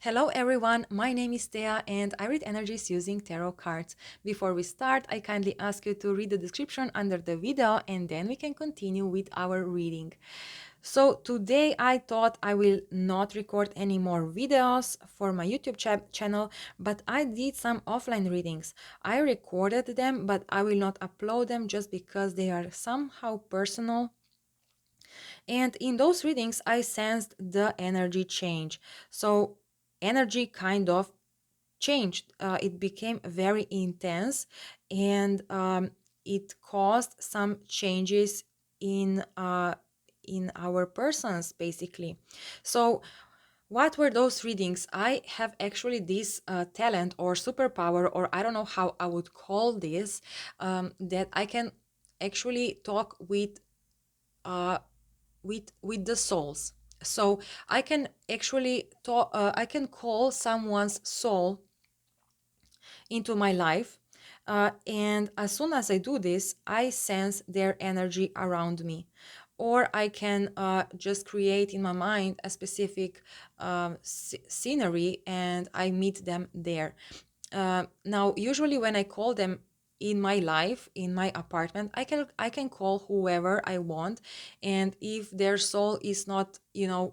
Hello everyone, my name is Thea and I read energies using tarot cards. Before we start, I kindly ask you to read the description under the video and then we can continue with our reading. So today I thought I will not record any more videos for my YouTube channel, but I did some offline readings. I recorded them, but I will not upload them just because they are somehow personal. And in those readings, I sensed the energy change. So energy kind of changed. It became very intense and it caused some changes in our persons basically. So what were those readings? I have actually this talent or superpower, or I don't know how I would call this, that I can actually talk uh, with the souls. So I can actually talk, I can call someone's soul into my life. And as soon as I do this, I sense their energy around me. Or I can just create in my mind a specific scenery and I meet them there. Now, usually when I call them in my life, in my apartment, I can call whoever I want, and if their soul is not,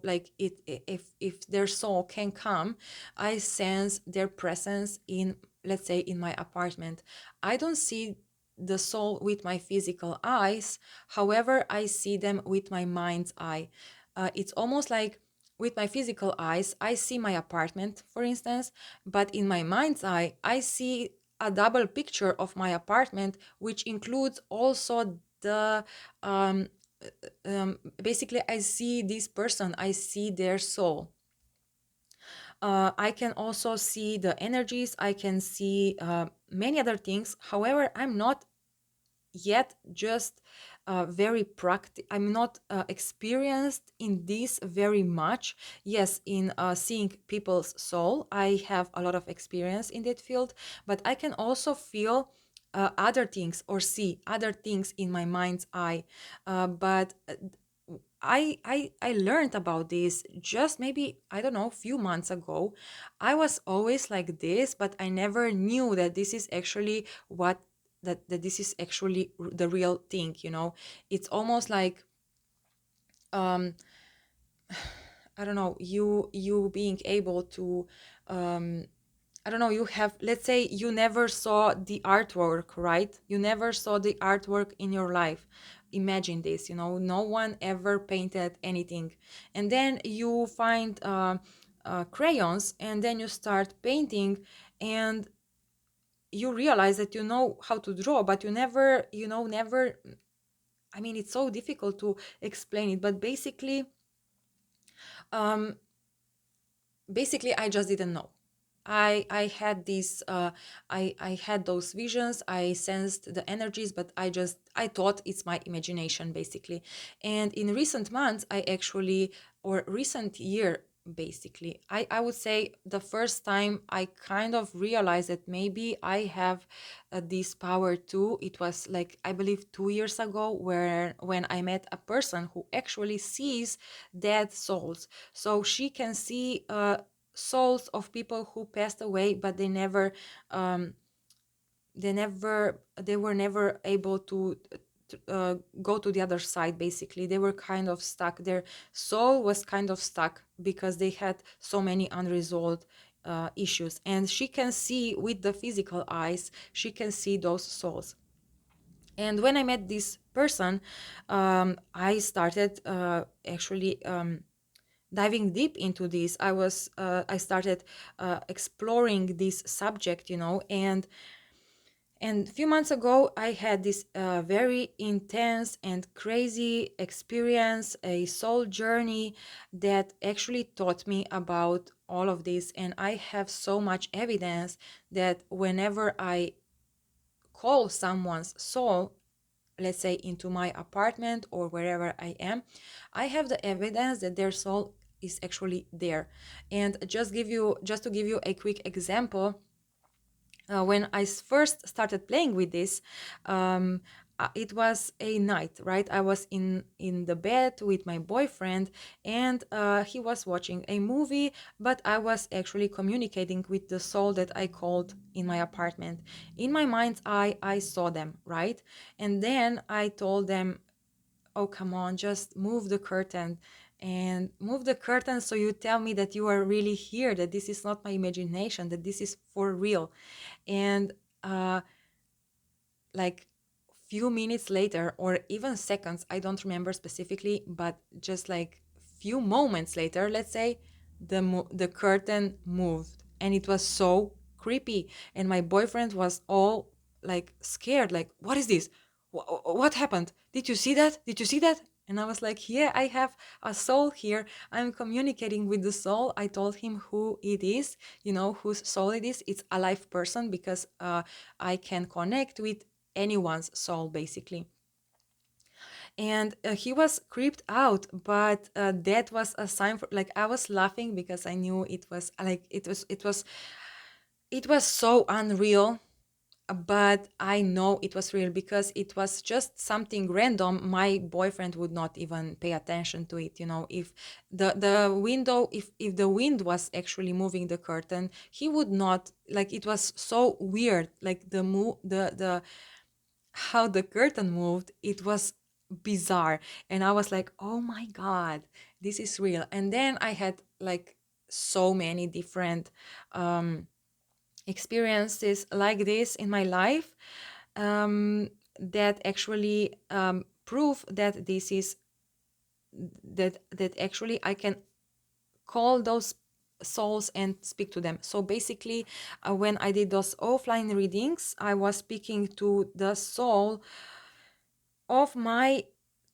like if their soul can come, I sense their presence in, let's say, in my apartment. I don't see the soul with my physical eyes, however, I see them with my mind's eye. It's almost like with my physical eyes, I see my apartment, for instance, but in my mind's eye, I see a double picture of my apartment, which includes also the basically, I see this person, I see their soul. I can also see the energies, I can see many other things. However, I'm not yet just very practical. I'm not experienced in this very much. Yes, in seeing people's soul, I have a lot of experience in that field, but I can also feel other things or see other things in my mind's eye. But I learned about this just maybe, I don't know, a few months ago. I was always like this, but I never knew that this is actually that this is actually the real thing, It's almost like um I don't know, you being able to um I don't know, you have, let's say you never saw the artwork, right? You never saw the artwork in your life. Imagine this, no one ever painted anything. And then you find crayons and then you start painting and you realize that you know how to draw, but you never, never. I mean, it's so difficult to explain it, but um, basically I just didn't know. I had these I had those visions, I sensed the energies, but I thought it's my imagination basically. And in recent months, I actually, or recent year basically, I would say the first time I kind of realized that maybe I have this power too. It was like, I believe, 2 years ago, where when I met a person who actually sees dead souls. So she can see souls of people who passed away, but um, they were never able to go to the other side. Basically, they were kind of stuck. Their soul was kind of stuck because they had so many unresolved issues. And she can see with the physical eyes. She can see those souls. And when I met this person, I started actually. Diving deep into this. I started exploring this subject, and a few months ago I had this very intense and crazy experience, a soul journey that actually taught me about all of this. And I have so much evidence that whenever I call someone's soul, let's say into my apartment or wherever I am, I have the evidence that their soul is actually there. And just to give you a quick example, when I first started playing with this, um, it was a night, right? I was in the bed with my boyfriend, and he was watching a movie, but I was actually communicating with the soul that I called in my apartment. In my mind's eye, I saw them, right? And then I told them, oh, come on, just move the curtain, and move the curtain so you tell me that you are really here, that this is not my imagination, that this is for real. And uh, like few minutes later, or even seconds, I don't remember specifically, but just like few moments later, let's say, the curtain moved, and it was so creepy. And my boyfriend was all like scared, like, what is this? What happened? Did you see that? Did you see that? And I was like, yeah, I have a soul here. I'm communicating with the soul. I told him who it is, whose soul it is. It's a live person, because I can connect with anyone's soul, basically. And he was creeped out, but that was a sign for, like, I was laughing because I knew it was like, it was so unreal. But I know it was real because it was just something random. My boyfriend would not even pay attention to it. If the window, if the wind was actually moving the curtain, he would not, like, it was so weird, like the move, the how the curtain moved. It was bizarre. And I was like, oh my God, this is real. And then I had like so many different um experiences like this in my life, that actually prove that this is, that actually I can call those souls and speak to them. So basically, when I did those offline readings, I was speaking to the soul of my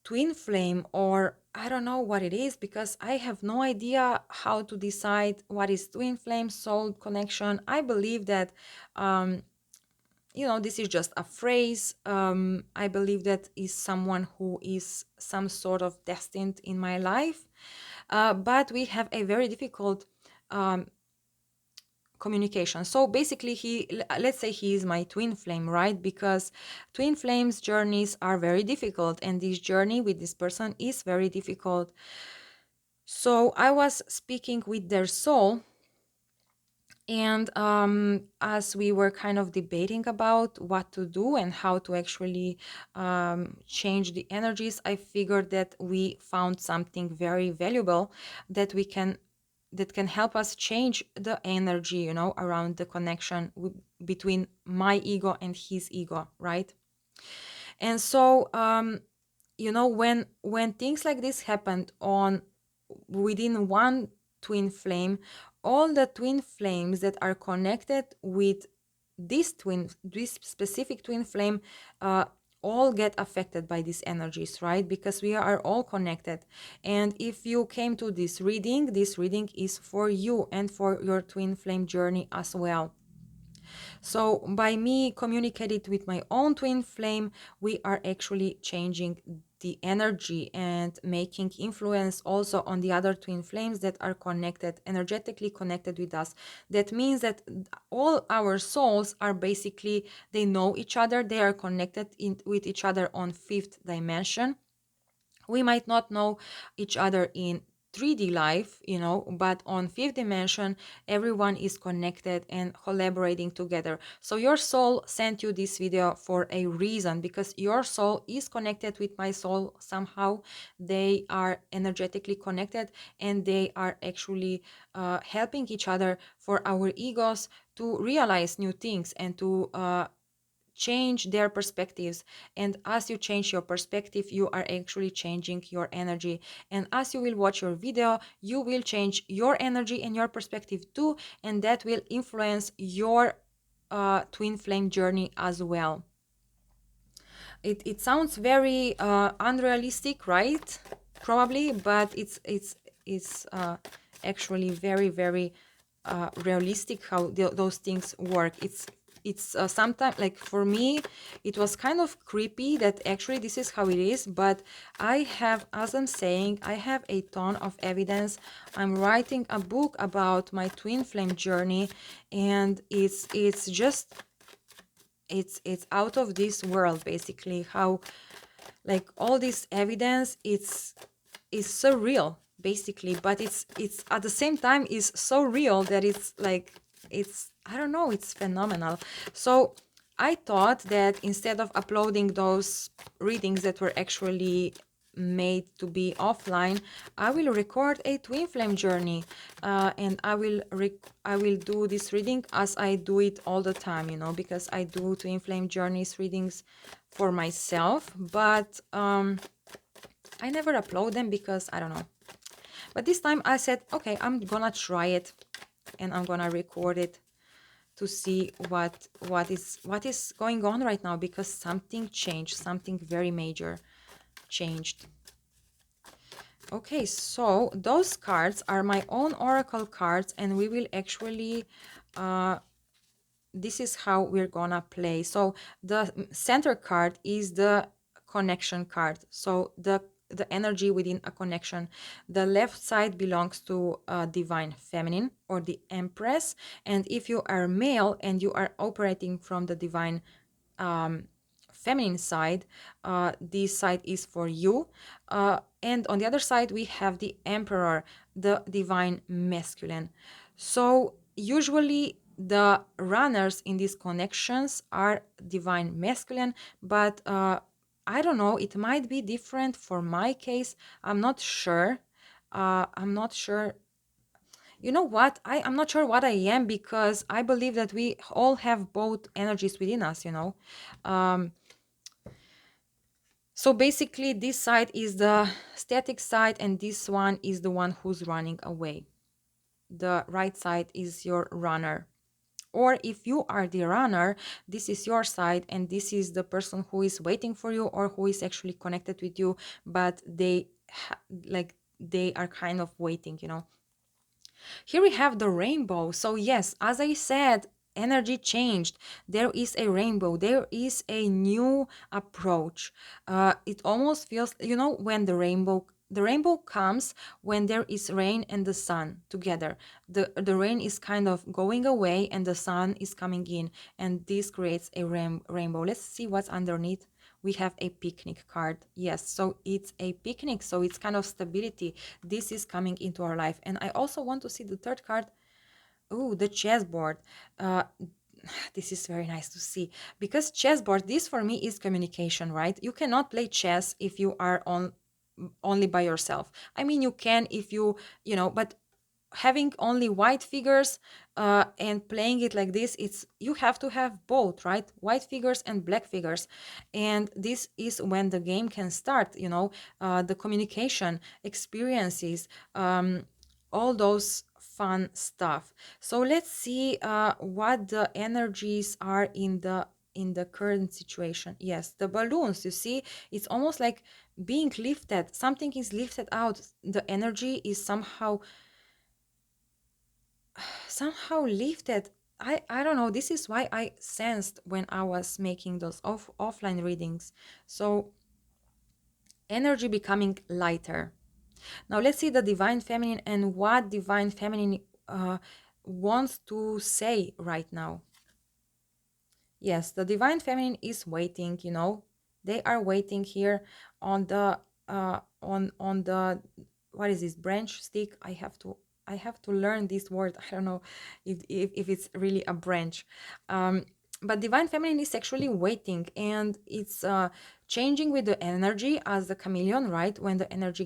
twin flame, or I don't know what it is, because I have no idea how to decide what is twin flame, soul connection. I believe that this is just a phrase. I believe that is someone who is some sort of destined in my life. But we have a very difficult um, communication. So basically, let's say he is my twin flame, right? Because twin flames journeys are very difficult, and this journey with this person is very difficult. So I was speaking with their soul, and as we were kind of debating about what to do and how to actually change the energies, I figured that we found something very valuable that can help us change the energy, around the connection between my ego and his ego, right? And so when things like this happened on within one twin flame, all the twin flames that are connected with this specific twin flame, uh, all get affected by these energies, right? Because we are all connected. And if you came to this reading is for you and for your twin flame journey as well. So by me communicating with my own twin flame, we are actually changing the energy and making influence also on the other twin flames that are connected, energetically connected with us. That means that all our souls are basically, they know each other, they are connected with each other on fifth dimension. We might not know each other in 3D life, but on fifth dimension, everyone is connected and collaborating together. So your soul sent you this video for a reason, because your soul is connected with my soul somehow. They are energetically connected, and they are actually helping each other for our egos to realize new things and to change their perspectives. And as you change your perspective, you are actually changing your energy. And as you will watch your video, you will change your energy and your perspective too, and that will influence your twin flame journey as well. It sounds very unrealistic, right? Probably, but it's actually very, very realistic how those things work. It's sometimes, like, for me it was kind of creepy that actually this is how it is, but I have, as I'm saying, I have a ton of evidence. I'm writing a book about my twin flame journey, and it's just it's out of this world, basically. How, like, all this evidence, it's is so real, basically, but it's at the same time is so real that it's like, it's, I don't know, it's phenomenal. So I thought that instead of uploading those readings that were actually made to be offline, I will record a twin flame journey, and I will do this reading as I do it all the time, because I do twin flame journeys readings for myself, but I never upload them because I don't know. But this time I said, okay, I'm gonna try it, and I'm gonna record it to see what is going on right now, because something changed, something very major changed. Okay, so those cards are my own oracle cards, and we will actually this is how we're gonna play. So the center card is the connection card, so the energy within a connection. The left side belongs to divine feminine, or the Empress, and if you are male and you are operating from the divine feminine side, this side is for you. And on the other side, we have the Emperor, the divine masculine. So usually the runners in these connections are divine masculine, but I don't know, it might be different for my case. I'm not sure. I'm not sure. You know what? I'm not sure what I am, because I believe that we all have both energies within us, Um, so basically, this side is the static side, and this one is the one who's running away. The right side is your runner. Or if you are the runner, this is your side, and this is the person who is waiting for you, or who is actually connected with you, but like they are kind of waiting. Here we have the rainbow. So yes, as I said, energy changed. There is a rainbow. There is a new approach. It almost feels, when the rainbow comes when there is rain and the sun together. The rain is kind of going away and the sun is coming in, and this creates a rainbow. Let's see what's underneath. We have a picnic card. Yes, so it's a picnic, so it's kind of stability. This is coming into our life. And I also want to see the third card. Oh, the chessboard. uh this is very nice to see, because chessboard, this for me is communication, right? You cannot play chess if you are on only by yourself. I mean, you can if but having only white figures and playing it like this, it's, you have to have both, right? White figures and black figures, and this is when the game can start, the communication experiences, all those fun stuff. So let's see what the energies are in the current situation. Yes, the balloons, you see, it's almost like being lifted. Something is lifted out. The energy is somehow lifted. I don't know, this is why I sensed when I was making those offline readings. So energy becoming lighter. Now let's see the divine feminine and what divine feminine wants to say right now. Yes, the divine feminine is waiting, they are waiting here on the on the, what is this, branch stick? I have to learn this word. I don't know if it's really a branch. um but divine feminine is actually waiting, and it's changing with the energy as the chameleon, right? When the energy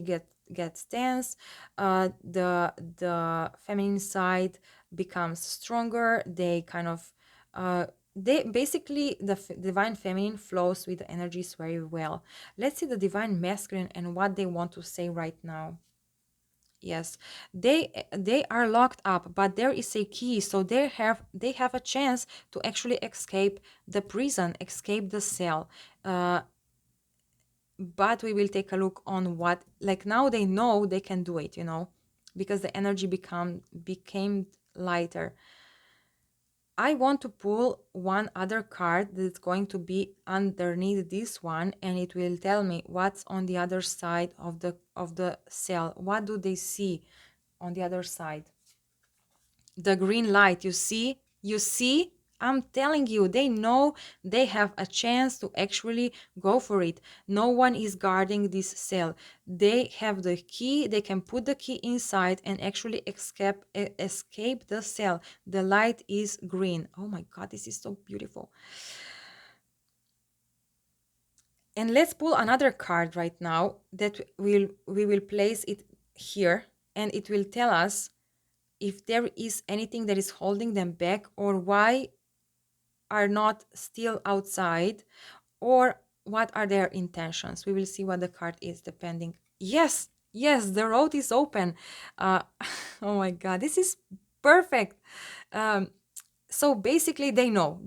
gets tense, the feminine side becomes stronger. They kind of they basically, the divine feminine flows with the energies very well. Let's see the divine masculine and what they want to say right now. Yes, they are locked up, but there is a key, so they have a chance to actually escape the prison, escape the cell. But we will take a look on what, like, now they know they can do it, because the energy became lighter. I want to pull one other card that's going to be underneath this one, and it will tell me what's on the other side of the cell. What do they see on the other side? The green light, you see? You see? I'm telling you, they know they have a chance to actually go for it. No one is guarding this cell. They have the key, they can put the key inside and actually escape the cell. The light is green. Oh my God, this is so beautiful. And let's pull another card right now that we will place it here, and it will tell us if there is anything that is holding them back, or why are not still outside, or what are their intentions. We will see what the card is depending. Yes, yes, the road is open. uh oh my God, this is perfect. um so basically they know.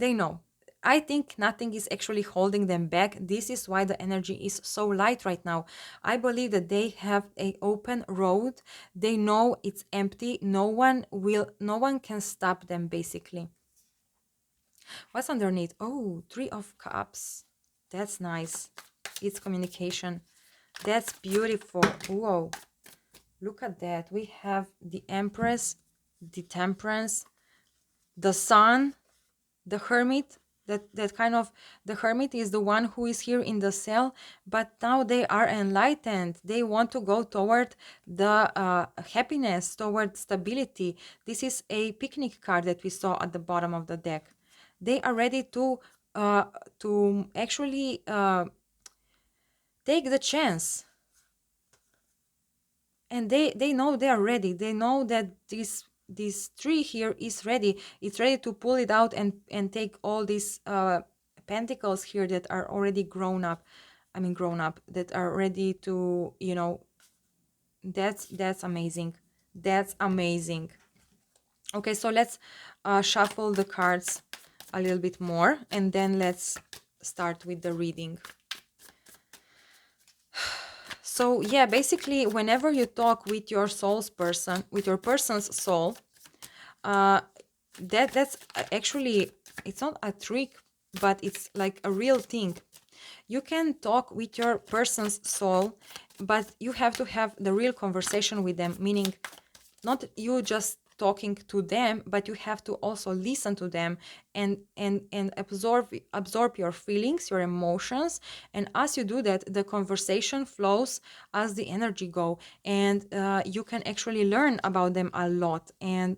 I think nothing is actually holding them back. This is why the energy is so light right now. I believe that they have a open road. They know it's empty. No one can stop them basically. What's underneath? Oh, Three of Cups. That's nice. It's communication. That's beautiful. Whoa, look at that. We have the Empress, the Temperance, the Sun, the Hermit. That kind of, the Hermit is the one who is here in the cell, but now they are enlightened. They want to go toward the happiness, toward stability. This is a picnic card that we saw at the bottom of the deck. They are ready uh, to actually take the chance, and they know they are ready. They know that this tree here is ready. It's ready to pull it out and take all these pentacles here that are already grown up. I mean grown up, that are ready to, that's amazing. That's amazing. Okay, so let's shuffle the cards a little bit more, and then let's start with the reading. So yeah, basically, whenever you talk with your soul's person, with your person's soul, uh, that's actually, it's not a trick, but it's like a real thing. You can talk with your person's soul, but you have to have the real conversation with them, meaning not you just talking to them, but you have to also listen to them, and absorb your feelings, your emotions. And as you do that, the conversation flows as the energy go, and you can actually learn about them a lot. And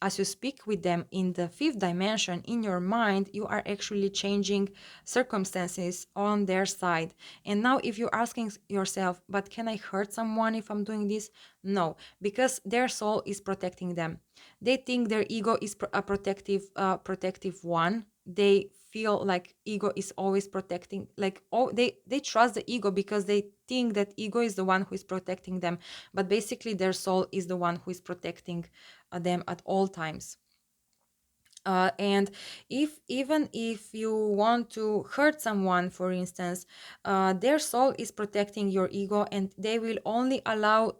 as you speak with them in the fifth dimension in your mind, you are actually changing circumstances on their side. And now if you're asking yourself, but can I hurt someone if I'm doing this? No, because their soul is protecting them. They think their ego is a protective one. They feel like ego is always protecting, like, oh, they trust the ego because they think that ego is the one who is protecting them, but basically their soul is the one who is protecting them at all times. And if even if you want to hurt someone, for instance, their soul is protecting your ego, and they will only allow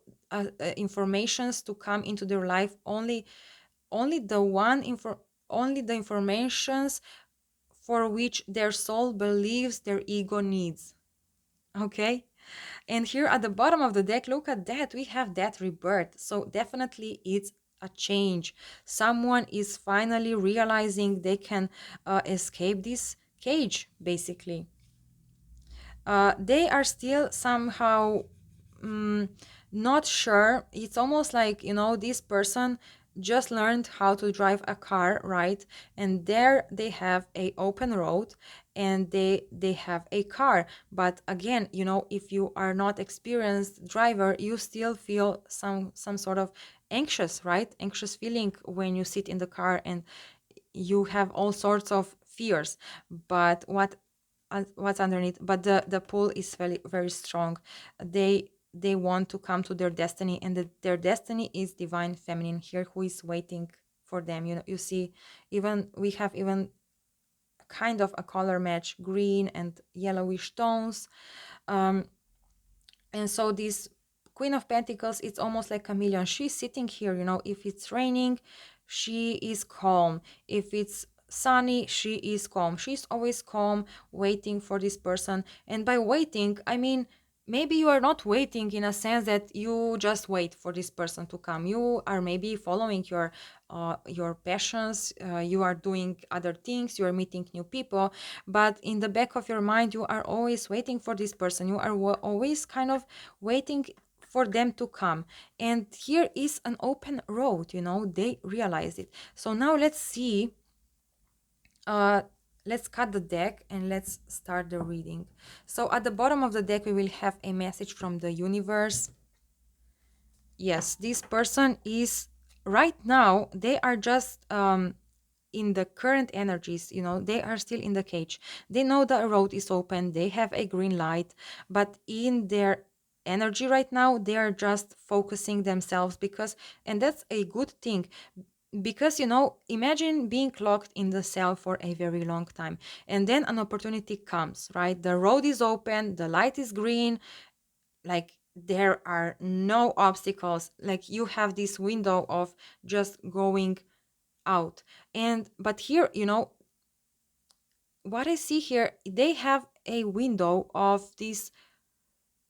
informations to come into their life, only the only the informations for which their soul believes their ego needs. Okay. And here at the bottom of the deck, look at that. We have that rebirth. So definitely it's a change. Someone is finally realizing they can escape this cage, basically. They are still somehow mm, not sure. It's almost like, this person just learned how to drive a car, right? And there they have a open road, and they have a car. But again, if you are not experienced driver, you still feel some sort of anxious, right? Anxious feeling when you sit in the car, and you have all sorts of fears. But what's underneath, but the pull is very very strong. They want to come to their destiny, and their destiny is divine feminine here, who is waiting for them. You see, even we have even kind of a color match, green and yellowish tones. um and so this Queen of Pentacles, it's almost like a chameleon. She's sitting here, if it's raining, she is calm. If it's sunny, she is calm. She's always calm, waiting for this person. And by waiting, I mean maybe you are not waiting in a sense that you just wait for this person to come. You are maybe following your passions. You are doing other things. You are meeting new people, but in the back of your mind, you are always waiting for this person. You are always kind of waiting for them to come. And here is an open road. They realize it. So now uh, let's cut the deck and let's start the reading. So at the bottom of the deck, we will have a message from the universe. Yes, this person is right now, they are just in the current energies, they are still in the cage. They know the road is open, they have a green light, but in their energy right now, they are just focusing themselves and that's a good thing because imagine being locked in the cell for a very long time, and then an opportunity comes, right? The road is open, the light is green, like there are no obstacles, like you have this window of just going out. And but here, what I see here, they have a window of this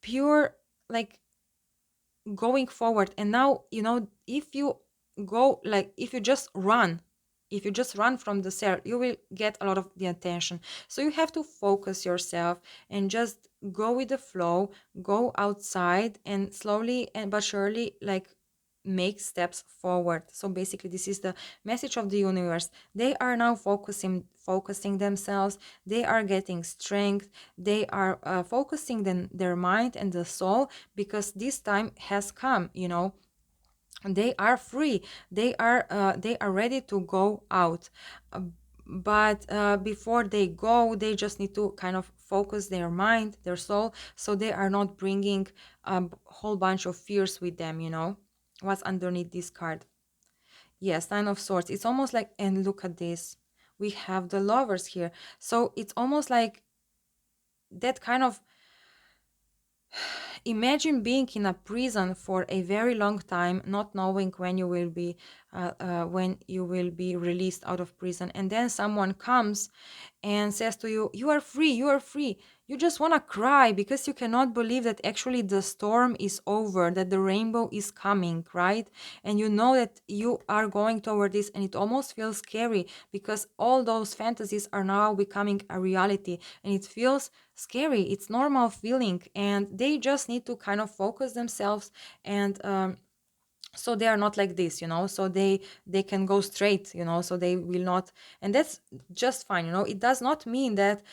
pure, like, going forward. And now, if you go, like, if you just run from the cell, you will get a lot of the attention. So you have to focus yourself and just go with the flow, go outside and slowly and but surely, like, make steps forward. So basically this is the message of the universe. They are now focusing themselves, they are getting strength, they are focusing their mind and the soul, because this time has come. They are free, they are ready to go out. Uh, but before they go, they just need to kind of focus their mind, their soul, so they are not bringing a whole bunch of fears with them. What's underneath this card? Yes, Nine of Swords. It's almost like, and look at this, we have the Lovers here. So it's almost like that kind of, imagine being in a prison for a very long time, not knowing when you will be released out of prison, and then someone comes and says to you, "You are free, you are free." You just want to cry because you cannot believe that actually the storm is over, that the rainbow is coming, right? And you know that you are going toward this, and it almost feels scary because all those fantasies are now becoming a reality, and it feels scary. It's normal feeling, and they just need to kind of focus themselves, and so they are not like this, so they can go straight, so they will not. And that's just fine. It does not mean that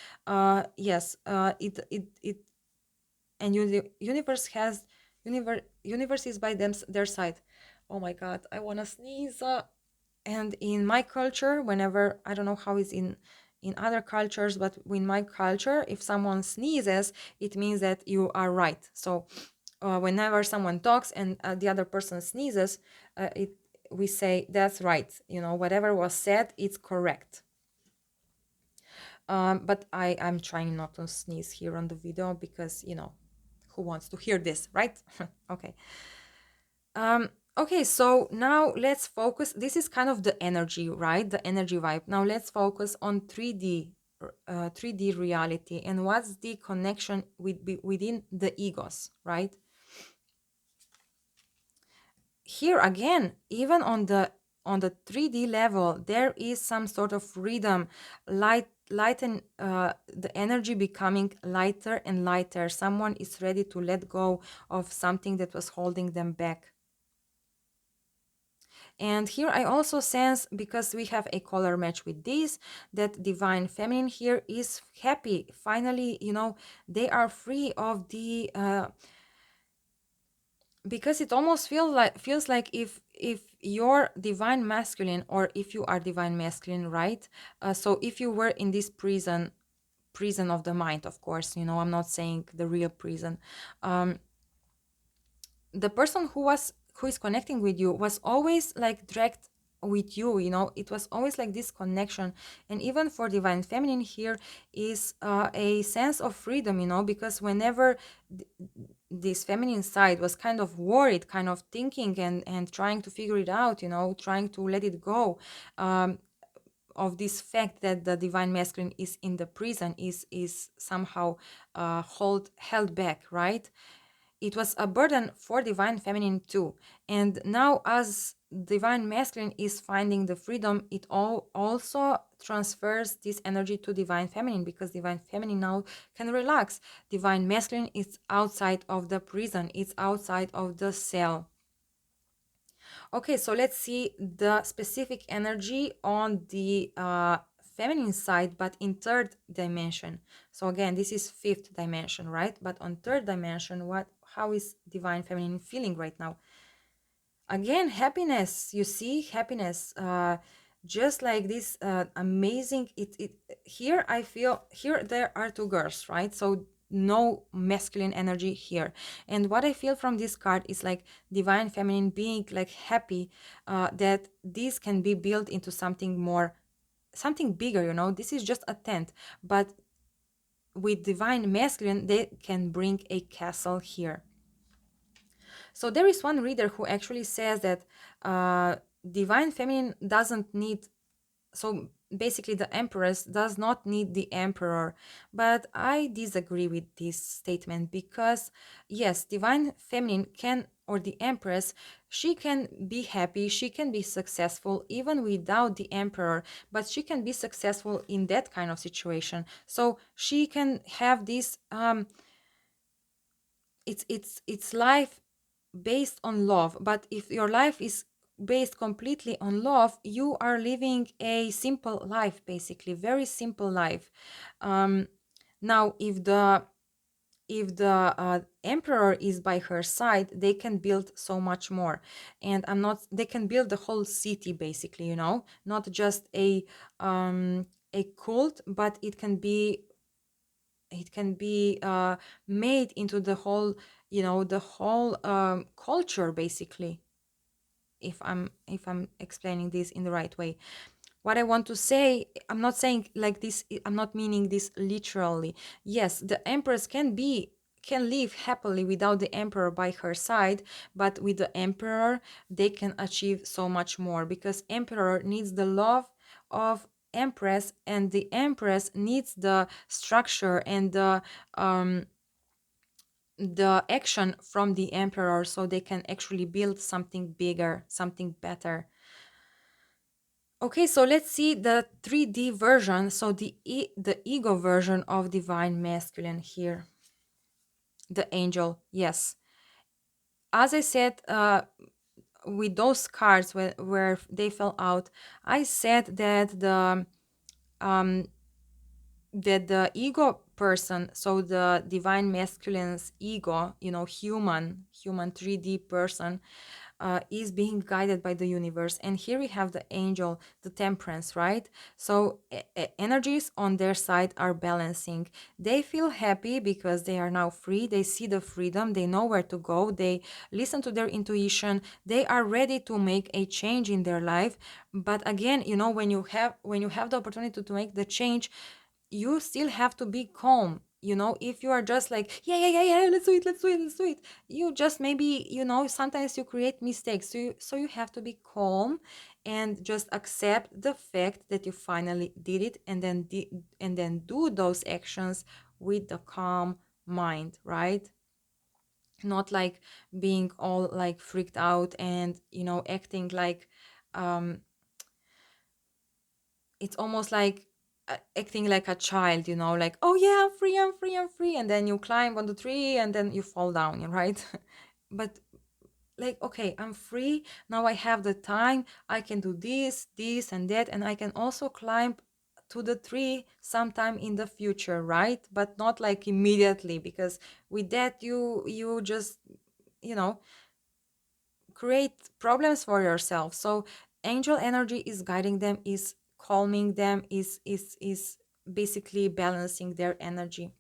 yes, it and the universe has, universe is by their side. Oh my god, I want to sneeze. And in my culture, whenever, I don't know how it's in other cultures, but in my culture, if someone sneezes, it means that you are right. So whenever someone talks and the other person sneezes, it we say that's right. Whatever was said, it's correct. But I'm trying not to sneeze here on the video because who wants to hear this, right? Okay. Um, okay, so now let's focus. This is kind of the energy, right? The energy vibe. Now let's focus on 3D reality, and what's the connection within the egos, right? Here again, even on the 3D level, there is some sort of freedom, light and the energy becoming lighter and lighter. Someone is ready to let go of something that was holding them back. And here I also sense, because we have a color match with this, that divine feminine here is happy. Finally, they are free of the because it almost feels like if you're divine masculine, or if you are divine masculine, right? So if you were in this prison of the mind, of course, I'm not saying the real prison. The person who is connecting with you was always like dragged with you. It was always like this connection. And even for divine feminine, here is a sense of freedom, because whenever this feminine side was kind of worried, kind of thinking and trying to figure it out, trying to let it go, um, of this fact that the divine masculine is in the prison, is somehow held back, right? It was a burden for divine feminine too. And now, as divine masculine is finding the freedom, it all also transfers this energy to divine feminine, because divine feminine now can relax. Divine masculine is outside of the prison, it's outside of the cell. Okay, so let's see the specific energy on the feminine side, but in third dimension. So again, this is fifth dimension, right? But on third dimension, how is divine feminine feeling right now? Again, happiness. You see, happiness. Just like this amazing. It here I feel here there are two girls, right? So no masculine energy here. And what I feel from this card is like divine feminine being like happy that this can be built into something more, something bigger. You know, this is just a tent, but with divine masculine, they can bring a castle here. So there is one reader who actually says that divine feminine doesn't need, so basically the empress does not need the emperor. But I disagree with this statement, because yes, divine feminine can, or the empress, she can be happy, she can be successful even without the emperor, but she can be successful in that kind of situation. So she can have this it's life based on love. But if your life is based completely on love, you are living a simple life, basically very simple life. um, Now if the emperor is by her side, they can build so much more. And I'm not they can build the whole city, basically, you know, not just a cult, but it can be made into the whole, you know, the whole culture, basically, if I'm explaining this in the right way. What I want to say, I'm not saying like this, I'm not meaning this literally. Yes, the empress can live happily without the emperor by her side, but with the emperor they can achieve so much more, because emperor needs the love of empress, and the empress needs the structure and the action from the emperor, so they can actually build something bigger, something better. Okay, so let's see the 3D version, so the ego version of divine masculine here, the angel. Yes, as I said, with those cards where they fell out, I said that um the ego person, so the divine masculine's ego, you know, human 3D person, is being guided by the universe. And here we have the angel, the temperance, right? So energies on their side are balancing. They feel happy because they are now free. They see the freedom. They know where to go. They listen to their intuition. They are ready to make a change in their life. But again, you know, when you have the opportunity to make the change, you still have to be calm. You know, if you are just like, yeah, yeah, yeah, yeah, let's do it, let's do it, let's do it, you just maybe, you know, sometimes you create mistakes. So you have to be calm and just accept the fact that you finally did it, and then do those actions with the calm mind, right? Not like being all like freaked out and, you know, acting like um it's almost like acting like a child, you know, like, oh yeah, I'm free, I'm free, I'm free, and then you climb on the tree and then you fall down, right? But like, okay, I'm free now, I have the time, I can do this and that, and I can also climb to the tree sometime in the future, right? But not like immediately, because with that you just, you know, create problems for yourself. So angel energy is guiding them, is calming them, is basically balancing their energy.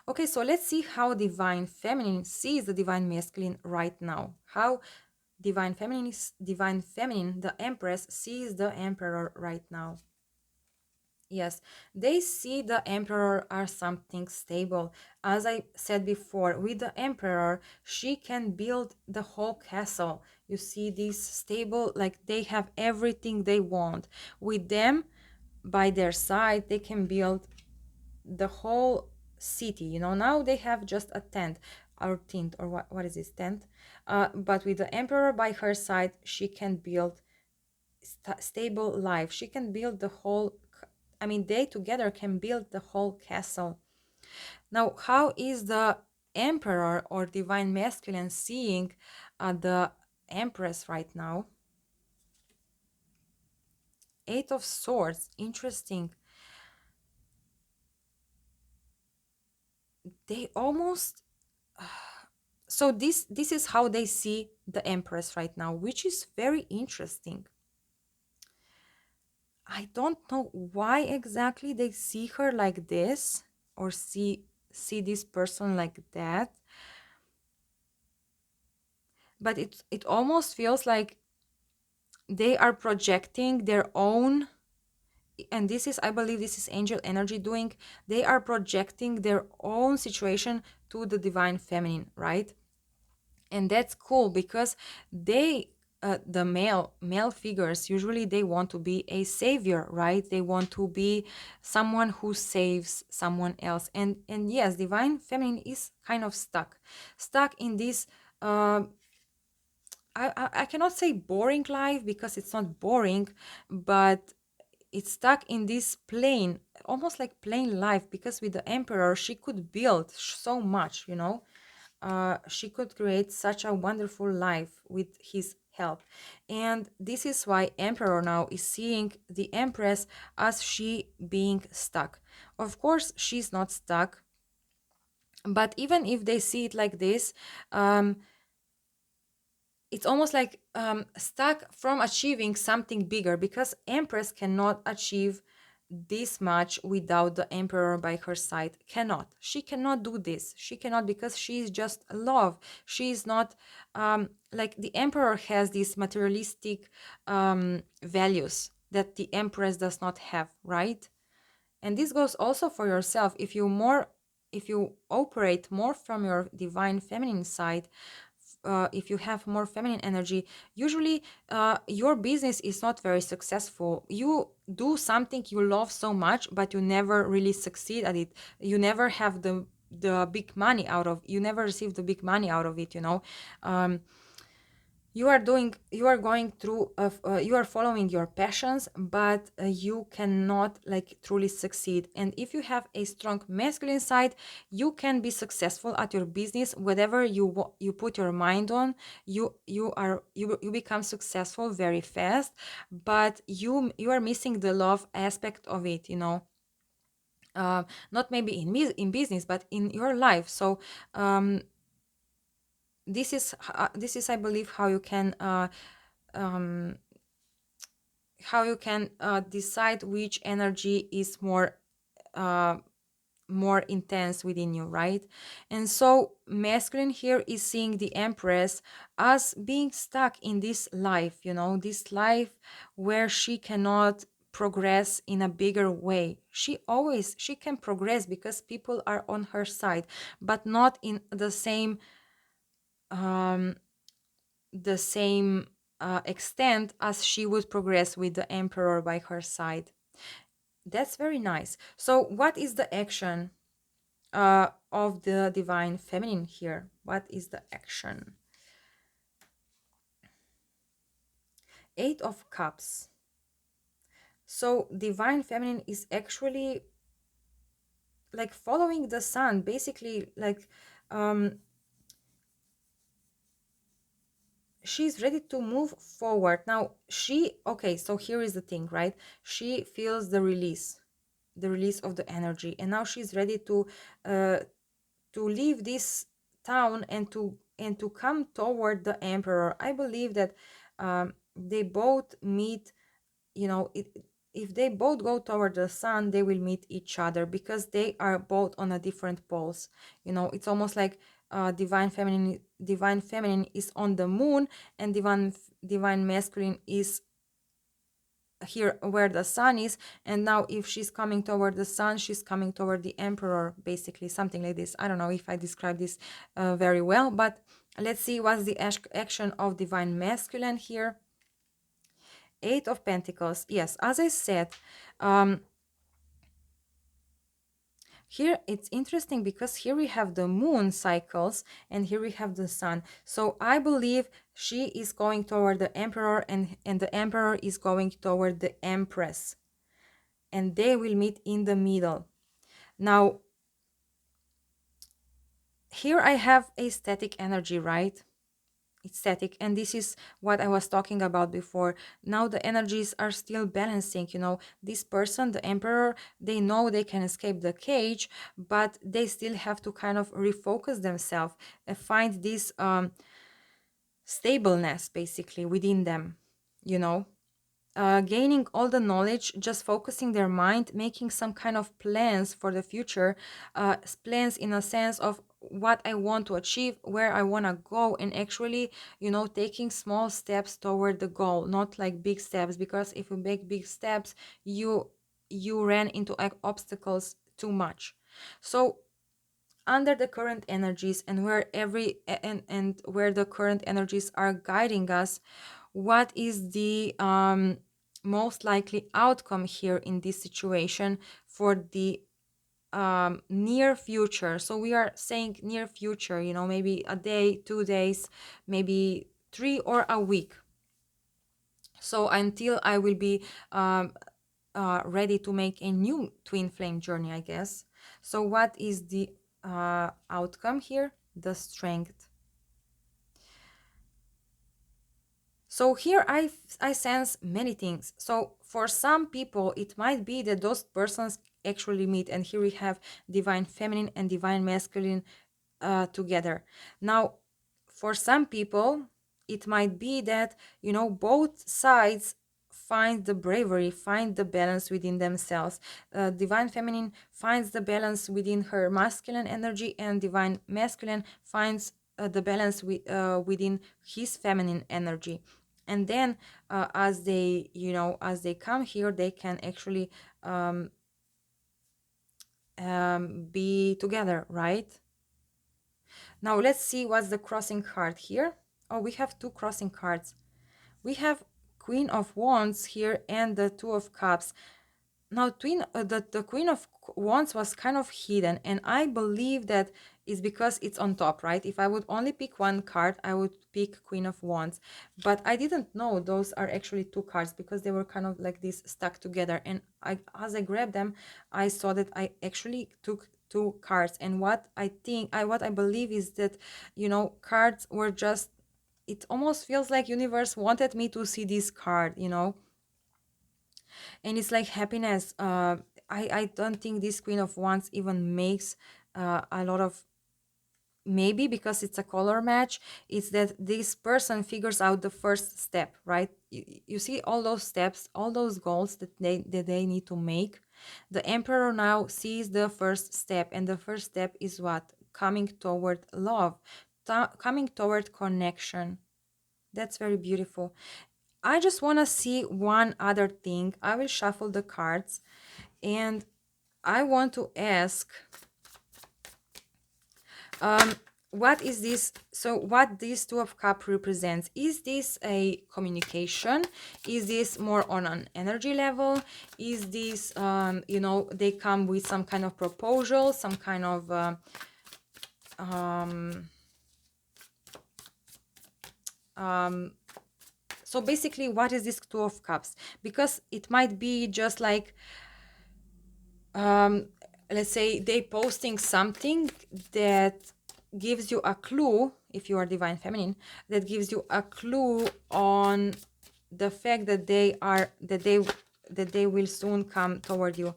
Okay, so let's see how divine feminine sees the divine masculine right now. How divine feminine, the empress, sees the emperor right now. Yes, they see the emperor as something stable. As I said before, with the emperor, she can build the whole castle. You see, this stable, like they have everything they want. With them, by their side, they can build the whole city. Now they have just a tent or tent, or what is this tent? But with the emperor by her side, she can build stable life. She can build the whole, I mean, they together can build the whole castle. Now, how is the emperor or divine masculine seeing the empress right now? Eight of Swords, interesting. They almost, so this is how they see the empress right now, which is very interesting. I don't know why exactly they see her like this, or see this person like that, but it almost feels like they are projecting their own, and this is, I believe, this is angel energy doing, they are projecting their own situation to the divine feminine, right? And that's cool because they, the male figures, usually they want to be a savior, right? They want to be someone who saves someone else. And yes, divine feminine is kind of stuck in this, uh, I cannot say boring life, because it's not boring, but it's stuck in this plain, almost like plain life, because with the emperor she could build so much. She could create such a wonderful life with his help. And this is why emperor now is seeing the empress as she being stuck. Of course she's not stuck, but even if they see it like this, um, it's almost like stuck from achieving something bigger, because empress cannot achieve this much without the emperor by her side. She cannot do this. She cannot, because she is just love. She is not, like the emperor has these materialistic values that the empress does not have, right? And this goes also for yourself. If you operate more from your divine feminine side, if you have more feminine energy, usually your business is not very successful. You do something you love so much, but you never really succeed at it. You never have the big money out of, you never receive the big money out of it. You are going through you are following your passions, but you cannot like truly succeed. And if you have a strong masculine side, you can be successful at your business. Whatever you put your mind on, you become successful very fast. But you are missing the love aspect of it. Not maybe in business, but in your life. So this is I believe um, how you can decide which energy is uh, more intense within you, right? And so masculine here is seeing the empress as being stuck in this life, this life where she cannot progress in a bigger way. She can progress because people are on her side, but not in um, the same extent as she would progress with the emperor by her side. That's very nice. So, what is the action of the divine feminine here? What is the action? Eight of Cups. So, divine feminine is actually like following the sun, basically, like um, she's ready to move forward. Now, okay, so here is the thing, right? She feels the release of the energy, and now she's ready uh, to leave this town and to come toward the emperor. I believe that they both meet, if they both go toward the sun, they will meet each other, because they are both on a different poles. It's almost like divine feminine is on the moon, and divine masculine is here where the sun is. And now if she's coming toward the sun, she's coming toward the emperor, basically something like this. I don't know if I described this very well, but let's see what's the action of divine masculine here. Eight of Pentacles. Yes, as I said, um, here it's interesting because here we have the moon cycles and here we have the sun. So I believe she is going toward the Emperor, and the Emperor is going toward the Empress. And they will meet in the middle. Now, here I have a static energy, right? It's static, and this is what I was talking about before. Now the energies are still balancing, this person, the Emperor, they know they can escape the cage, but they still have to kind of refocus themselves and find this stableness basically within them, you know gaining all the knowledge, just focusing their mind, making some kind of plans for the future, plans in a sense of what I want to achieve, where I want to go, and actually, taking small steps toward the goal, not like big steps, because if you make big steps, you ran into obstacles too much. So under the current energies, and where and where the current energies are guiding us, what is the most likely outcome here in this situation for the near future? So we are saying near future, maybe a day, 2 days, maybe 3 or a week. So until I will be ready to make a new twin flame journey, I guess. So what is the outcome here? The strength. So here I sense many things. So for some people, it might be that those persons actually meet, and here we have divine feminine and divine masculine together. Now, for some people, it might be that, both sides find the bravery, find the balance within themselves. Divine feminine finds the balance within her masculine energy, and divine masculine finds the balance within his feminine energy. And then as they come here, they can actually be together, right? Now let's see what's the crossing card here. Oh, we have two crossing cards. We have Queen of Wands here and the Two of Cups. Now the Queen of Wands was kind of hidden, and I believe that is because it's on top, right? If I would only pick one card, I would pick Queen of Wands, but I didn't know those are actually two cards because they were kind of like this stuck together. And as I grabbed them, I saw that I actually took two cards. And what I believe is that, cards were just, it almost feels like universe wanted me to see this card. And it's like happiness. I don't think this Queen of Wands even makes a lot of, maybe because it's a color match. It's that this person figures out the first step, right? You see all those steps, all those goals that they need to make. The Emperor now sees the first step, and the first step is what? Coming toward love, coming toward connection. That's very beautiful. I just want to see one other thing. I will shuffle the cards, and I want to ask, um, what is this? So what this Two of Cup represents? Is this a communication? Is this more on an energy level? Is this, they come with some kind of proposal, some kind of, um, um, so basically, what is this Two of Cups? Because it might be just like, um, let's say they posting something that gives you a clue, if you are divine feminine, that gives you a clue on the fact that they will soon come toward you.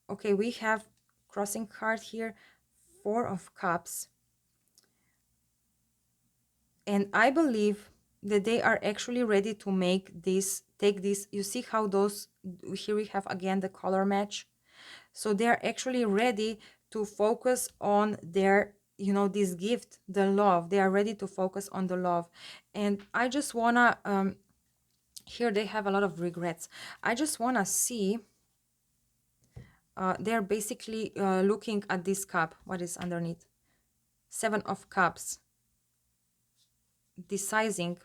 Okay, we have crossing card here, Four of Cups, and I believe that they are actually ready to take this. You see how those, here we have again the color match. So they are actually ready to focus on their, this gift, the love. They are ready to focus on the love. And I just wanna, here they have a lot of regrets. I just wanna see, they're basically looking at this cup. What is underneath? Seven of Cups. Deciding.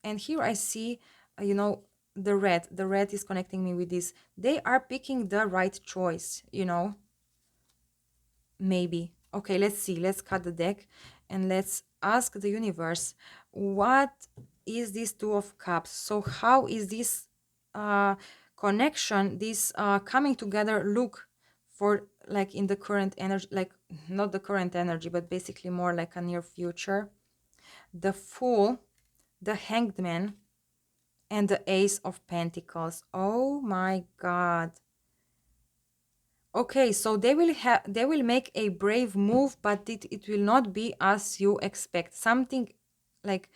And here I see, the red is connecting me with this. They are picking the right choice, maybe. Okay, let's see. Let's cut the deck and let's ask the universe, what is this Two of Cups? So how is this uh connection, this coming together look for, like, in the current energy, like not the current energy, but basically more like a near future? The Fool, the Hanged Man, and the Ace of Pentacles. Oh my God. Okay, so they will make a brave move, but it will not be as you expect. Something like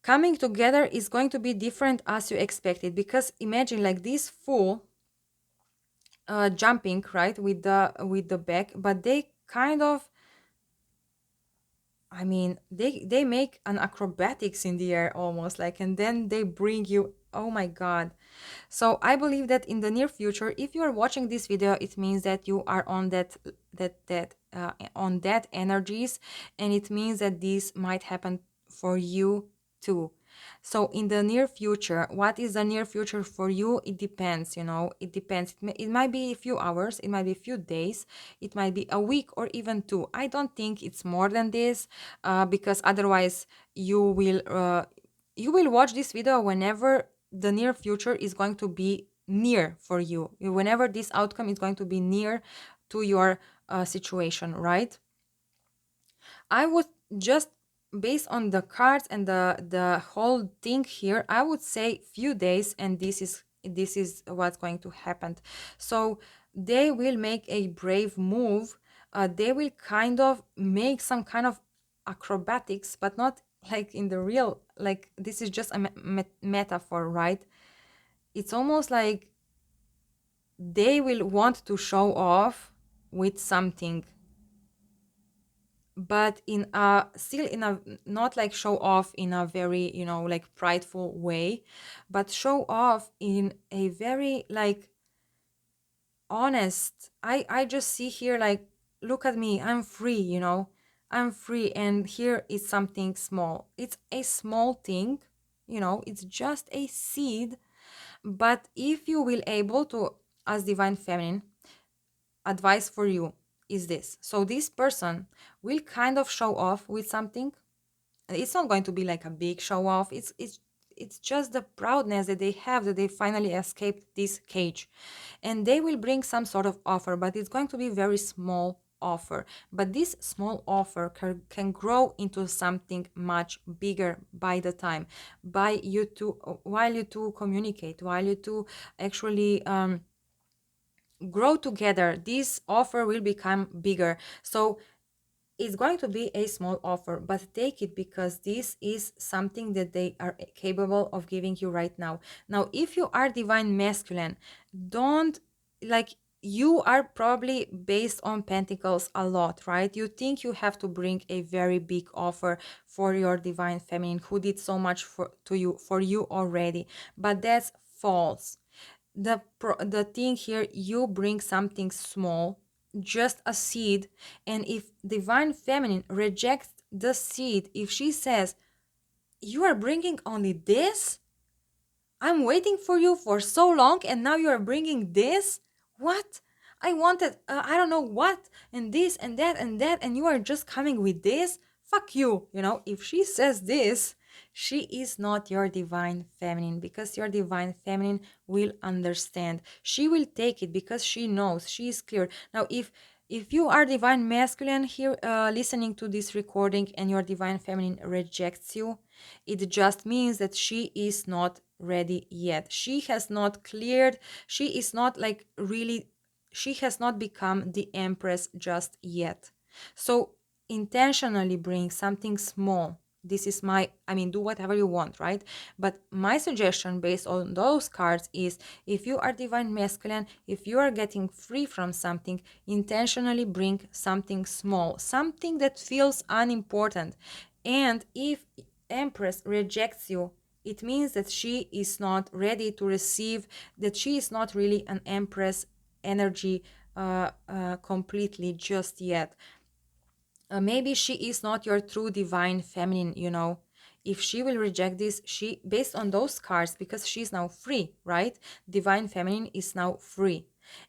coming together is going to be different as you expected, because imagine like this Fool jumping right with the back, but they kind of, I mean, they make an acrobatics in the air almost, like, and then they bring you. Oh my God. So I believe that in the near future, if you are watching this video, it means that you are on that energies, and it means that this might happen for you too. So in the near future, what is the near future for you? It depends, it depends. It might be a few hours, it might be a few days, it might be a week or even two. I don't think it's more than this, because otherwise you will watch this video whenever the near future is going to be near for you, whenever this outcome is going to be near to your situation, right? I would just, based on the cards and the whole thing here, I would say few days, and this is what's going to happen. So they will make a brave move. They will kind of make some kind of acrobatics, but not like in the real, like this is just a metaphor, right? It's almost like they will want to show off with something, but in a still in a, not like show off in a very, like prideful way, but show off in a very like honest. I just see here, like, look at me, I'm free, I'm free, and here is something small. It's a small thing, it's just a seed. But if you will able to, as divine feminine, advice for you is this. So this person will kind of show off with something. It's not going to be like a big show off. It's just the proudness that they have, that they finally escaped this cage. And they will bring some sort of offer, but it's going to be very small offer. But this small offer can grow into something much bigger by the time, by you two, while you two communicate, while you two actually grow together. This offer will become bigger. So it's going to be a small offer, but take it, because this is something that they are capable of giving you right now. Now, if you are divine masculine, don't, like, you are probably based on pentacles a lot, right? You think you have to bring a very big offer for your divine feminine who did so much for you already, but that's false. The thing here, you bring something small, just a seed. And if divine feminine rejects the seed, if she says, you are bringing only this, I'm waiting for you for so long, and now you are bringing this? What? I wanted, I don't know what, and this and that, and you are just coming with this? Fuck you. If she says this, she is not your divine feminine, because your divine feminine will understand. She will take it because she knows, she is clear. Now, if you are divine masculine here, listening to this recording, and your divine feminine rejects you, it just means that she is not ready yet. She has not cleared, she is not like really, she has not become the Empress just yet. So intentionally bring something small. This is my, I mean, do whatever you want, right? But my suggestion based on those cards is, if you are divine masculine, if you are getting free from something, intentionally bring something small, something that feels unimportant. And if Empress rejects you, it means that she is not ready to receive, that she is not really an Empress energy completely just yet. Maybe she is not your true divine feminine. if she will reject this, she, based on those cards, because she's now free, right? Divine feminine is now free.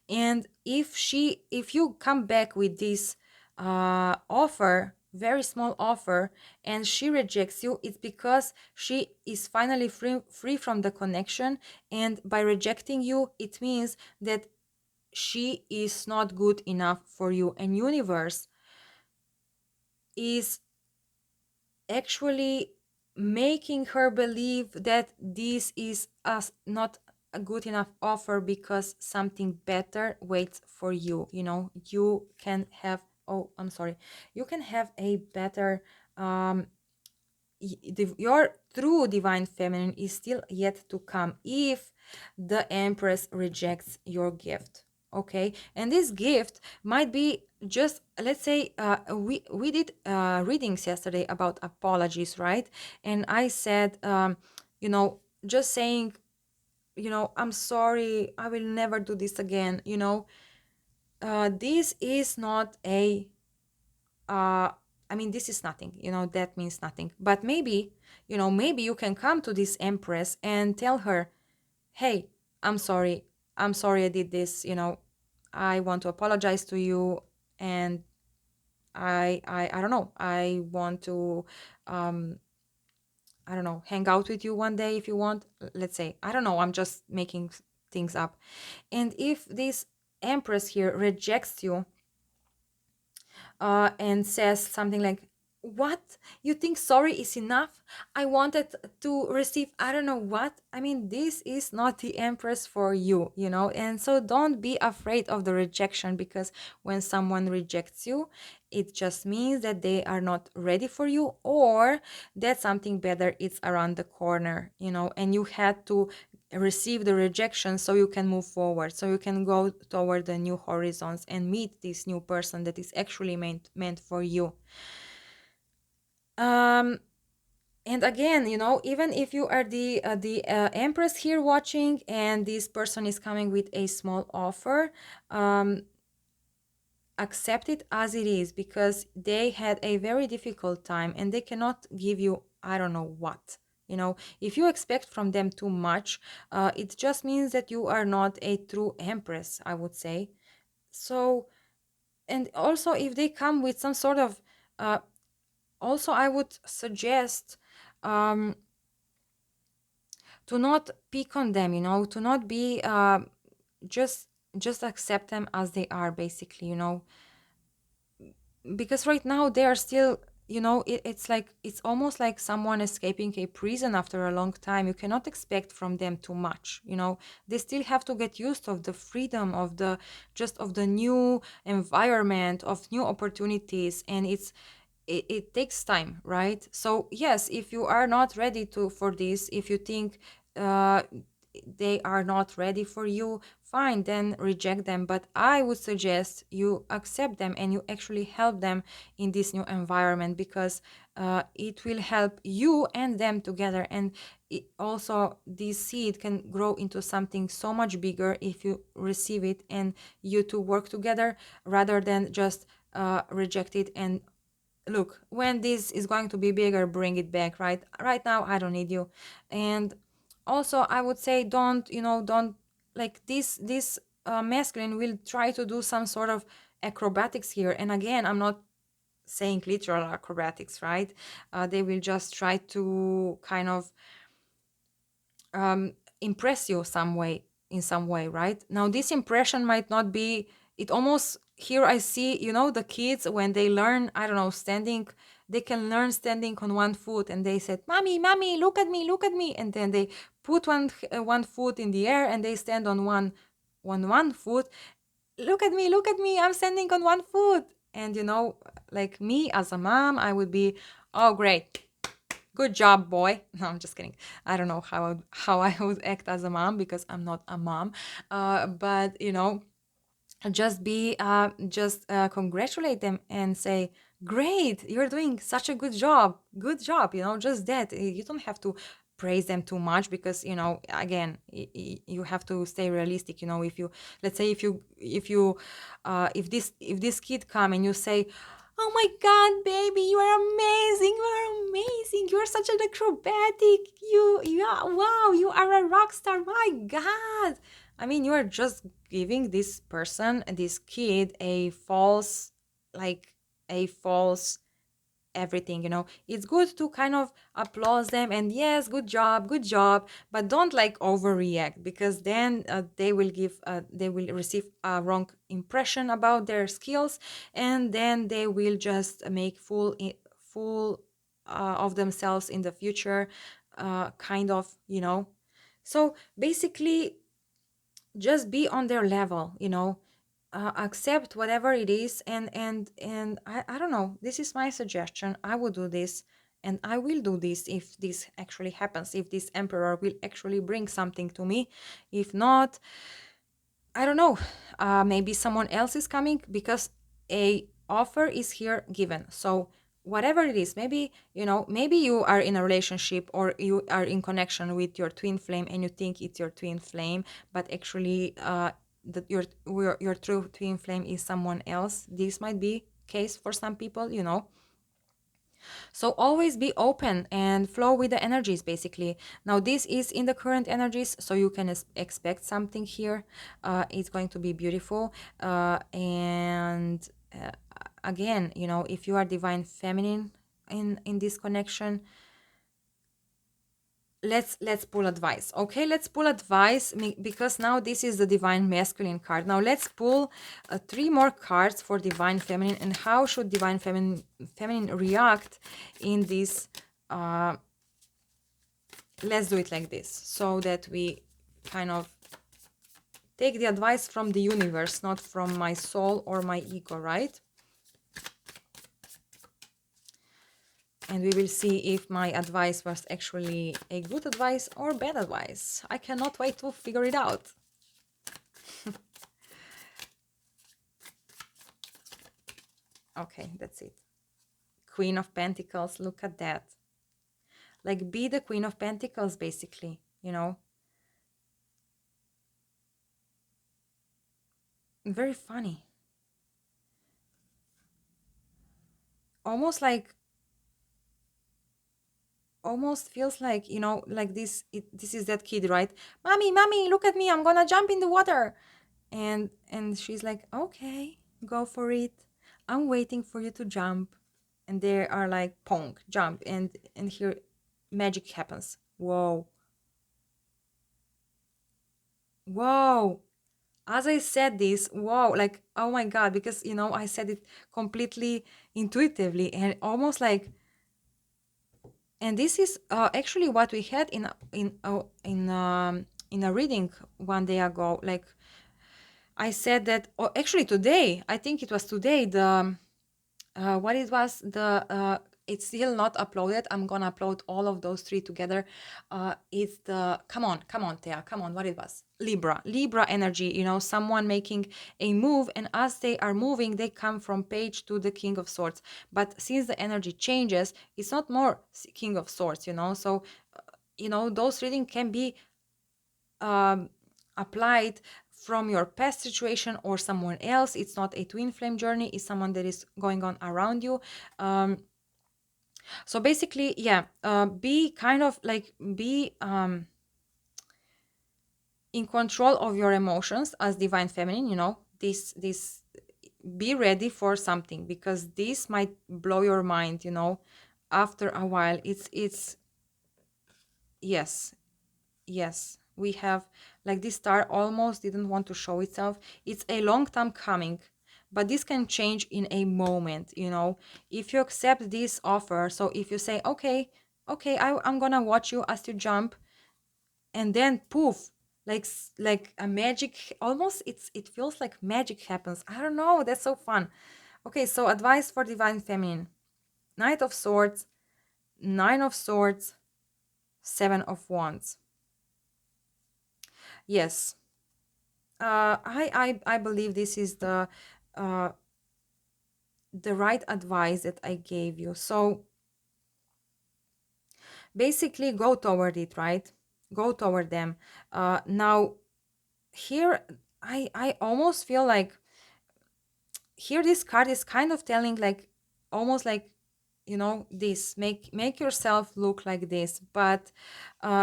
And if you come back with this offer, very small offer, and she rejects you, it's because she is finally free from the connection. And by rejecting you, it means that she is not good enough for you, and universe is actually making her believe that this is not a good enough offer, because something better waits for you. You know, you can have, oh, I'm sorry, you can have a better um your true divine feminine is still yet to come if the Empress rejects your gift. Okay, and this gift might be just, let's say, we did readings yesterday about apologies, right? And I said, you know, just saying, you know, I'm sorry, I will never do this again, you know. This is not a uh I mean, this is nothing, you know, that means nothing. But maybe, you know, maybe you can come to this Empress and tell her, hey, I'm sorry I did this, you know, I want to apologize to you. And I don't know, I want to um I don't know, hang out with you one day if you want. Let's say, I don't know, I'm just making things up. And if this Empress here rejects you, and says something like, what? You think sorry is enough? I wanted to receive I don't know what. I mean, this is not the Empress for you, you know? And so don't be afraid of the rejection, because when someone rejects you, it just means that they are not ready for you, or that something better is around the corner, you know, and you had to receive the rejection so you can move forward, so you can go toward the new horizons and meet this new person that is actually meant for you. um and again, you know, even if you are the Empress here watching, and this person is coming with a small offer, um accept it as it is, because they had a very difficult time and they cannot give you I don't know what. You know, if you expect from them too much, it just means that you are not a true Empress, I would say. So, and also if they come with some sort of also I would suggest um to not pick on them, you know, to not be just just accept them as they are, basically, you know. Because right now they are still, you know, it's like, it's almost like someone escaping a prison after a long time. You cannot expect from them too much, you know. They still have to get used of the freedom of the just of the new environment, of new opportunities, and it takes time, right? So yes, if you are not ready to for this, if you think uh, they are not ready for you, fine, then reject them. But I would suggest you accept them and you actually help them in this new environment, because it will help you and them together. And also, this seed can grow into something so much bigger if you receive it and you two work together, rather than just reject it and look, when this is going to be bigger, bring it back. Right now I don't need you. And also I would say, don't, you know, don't, like, this masculine will try to do some sort of acrobatics here. And again, I'm not saying literal acrobatics, right? They will just try to kind of impress you some way, in some way. Right now, this impression might not be, it almost, here I see, you know, the kids when they learn, I don't know, standing, they can learn standing on one foot, and they said, mommy, look at me, look at me, and then they put one foot in the air and they stand on one foot. Look at me, I'm standing on one foot. And you know, like me as a mom, I would be, oh great, good job, boy. No, I'm just kidding. I don't know how I would act as a mom, because I'm not a mom. But you know, just be just congratulate them and say, great, you're doing such a good job, you know, just that. You don't have to praise them too much, because you know, again, you have to stay realistic. You know, if you, let's say, if this kid come and you say, Oh my god, baby, you are amazing. You are amazing. You are such an acrobatic. Wow, you are a rock star. My god. I mean, you are just giving this person, this kid, a false, like, a false everything, it's good to kind of applaud them and yes, good job, but don't like overreact, because then they will receive a wrong impression about their skills, and then they will just make full of themselves in the future, kind of, so basically just be on their level, accept whatever it is, and I don't know, this is my suggestion. I would do this, and I will do this if this actually happens, if this emperor will actually bring something to me. If not, I don't know. Maybe someone else is coming, because a offer is here given. So whatever it is, maybe you are in a relationship, or you are in connection with your twin flame, and you think it's your twin flame, but actually, that your true twin flame is someone else. This might be case for some people, so always be open and flow with the energies, basically. Now, this is in the current energies, so you can expect something here. It's going to be beautiful. And again, if you are divine feminine in this connection, let's pull advice. Okay, let's pull advice, because now this is the divine masculine card. Now let's pull three more cards for divine feminine, and how should divine feminine react in this. Let's do it like this, so that we kind of take the advice from the universe, not from my soul or my ego, right? And we will see if my advice was actually a good advice or bad advice. I cannot wait to figure it out. Okay, that's it. Queen of Pentacles, look at that. Like, be the Queen of Pentacles, basically, Very funny. Almost like, almost feels like, like this is that kid, right? Mommy, look at me, I'm gonna jump in the water. And she's like, okay, go for it, I'm waiting for you to jump. And they are like, pong, jump, and here magic happens. Whoa, whoa. As I said this, whoa, like, oh my god, because I said it completely intuitively, and almost like, and this is actually what we had in a reading one day ago. Like, I said that, or actually today, I think it was today, the what it was, the it's still not uploaded. I'm gonna upload all of those three together. It's the, come on, Thea, come on, what it was, Libra energy, someone making a move, and as they are moving, they come from page to the King of Swords. But since the energy changes, it's not more King of Swords, so those reading can be um, applied from your past situation or someone else. It's not a twin flame journey, it's someone that is going on around you. So basically, yeah, be kind of like, be in control of your emotions as divine feminine, this be ready for something, because this might blow your mind, after a while. It's yes. Yes, we have, like, this star almost didn't want to show itself. It's a long time coming, but this can change in a moment, if you accept this offer. So if you say, okay, I'm gonna watch you as you jump, and then poof, like like a magic, almost, it feels like magic happens. I don't know, that's so fun. Okay, so advice for divine feminine: Knight of Swords, Nine of Swords, Seven of Wands. Yes, I believe this is uh, the right advice that I gave you. So basically, go toward it, right? Go toward them. Now, here, I almost feel like, here this card is kind of telling, like, almost like, this, make yourself look like this. But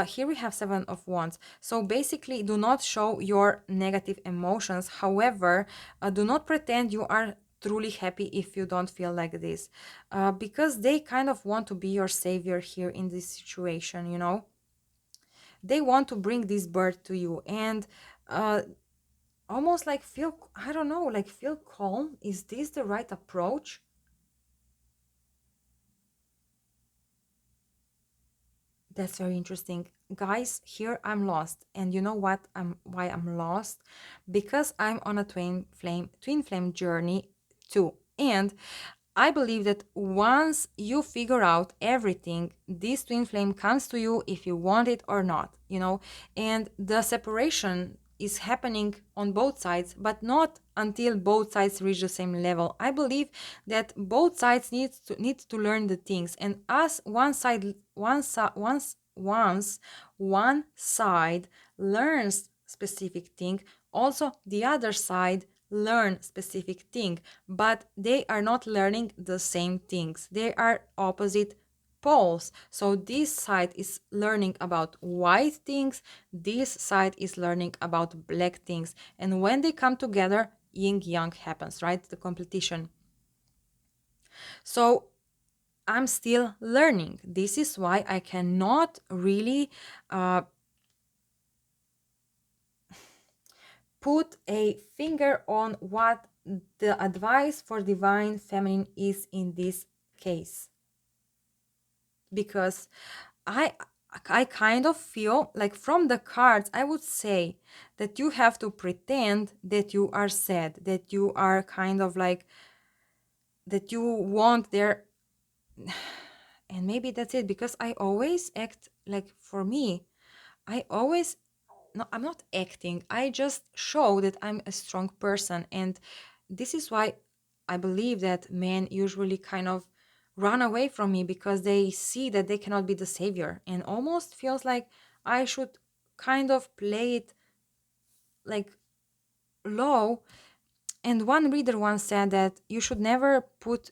here we have Seven of Wands. So basically, do not show your negative emotions. However, do not pretend you are truly happy if you don't feel like this, because they kind of want to be your savior here in this situation, they want to bring this birth to you, and uh, almost like feel, I don't know, like feel calm. Is this the right approach? That's very interesting. Guys, here I'm lost. And you know what? Why I'm lost? Because I'm on a twin flame journey too. And I believe that once you figure out everything, this twin flame comes to you if you want it or not. And the separation is happening on both sides, but not until both sides reach the same level. I believe that both sides need to learn the things, and as once one side learns specific thing, also the other side learn specific thing, but they are not learning the same things. They are opposite poles. So this side is learning about white things, this side is learning about black things. And when they come together, yin yang happens, right? The competition. So I'm still learning. This is why I cannot really uh, put a finger on what the advice for divine feminine is in this case, because I I kind of feel like from the cards I would say that you have to pretend that you are sad, that you are kind of like that you want their and maybe that's it, because I always act like, for me, I always, no, I'm not acting. I just show that I'm a strong person. And this is why I believe that men usually kind of run away from me, because they see that they cannot be the savior, and almost feels like I should kind of play it like low. And one reader once said that you should never put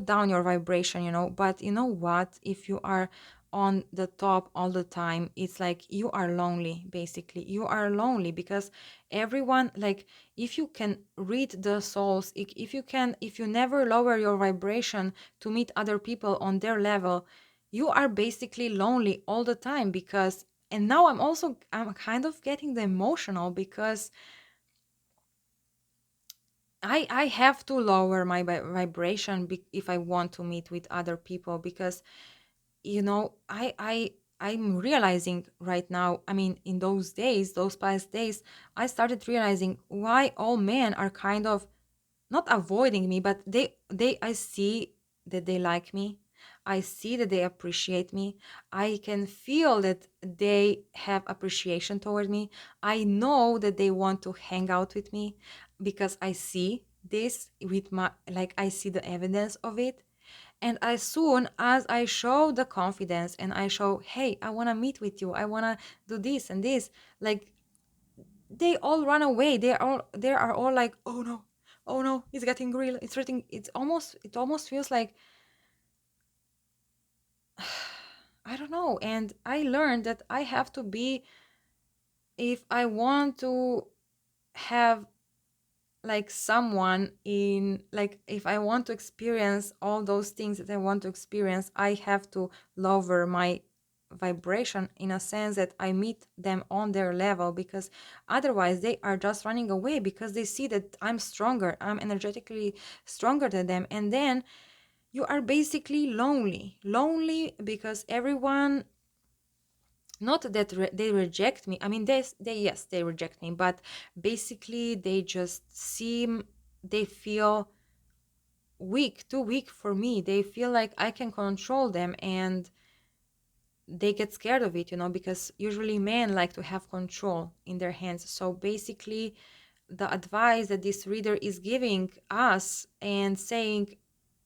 down your vibration. But you know what? If you are on the top all the time, it's like you are lonely. Basically, you are lonely because everyone, like, if you can read the souls, if you never lower your vibration to meet other people on their level, you are basically lonely all the time. Because, and now I'm kind of getting the emotional, because I have to lower my vibration if I want to meet with other people, because I'm realizing right now. I mean, in those days, those past days, I started realizing why all men are kind of not avoiding me, but they I see that they like me. I see that they appreciate me. I can feel that they have appreciation toward me. I know that they want to hang out with me, because I see this with my, like, I see the evidence of it. And as soon as I show the confidence and I show, hey, I want to meet with you, I want to do this and this, like, they all run away. They are all like, oh no, oh no, it's getting real, it's getting, it almost feels like I don't know. And I learned that I have to be, if I want to have like someone in, like, if I want to experience all those things that I want to experience, I have to lower my vibration, in a sense that I meet them on their level, because otherwise they are just running away, because they see that I'm stronger, I'm energetically stronger than them. And then you are basically lonely, because everyone, not that they reject me. I mean, they yes, they reject me, but basically they just seem, they feel weak, too weak for me. They feel like I can control them, and they get scared of it, because usually men like to have control in their hands. So basically, the advice that this reader is giving us and saying,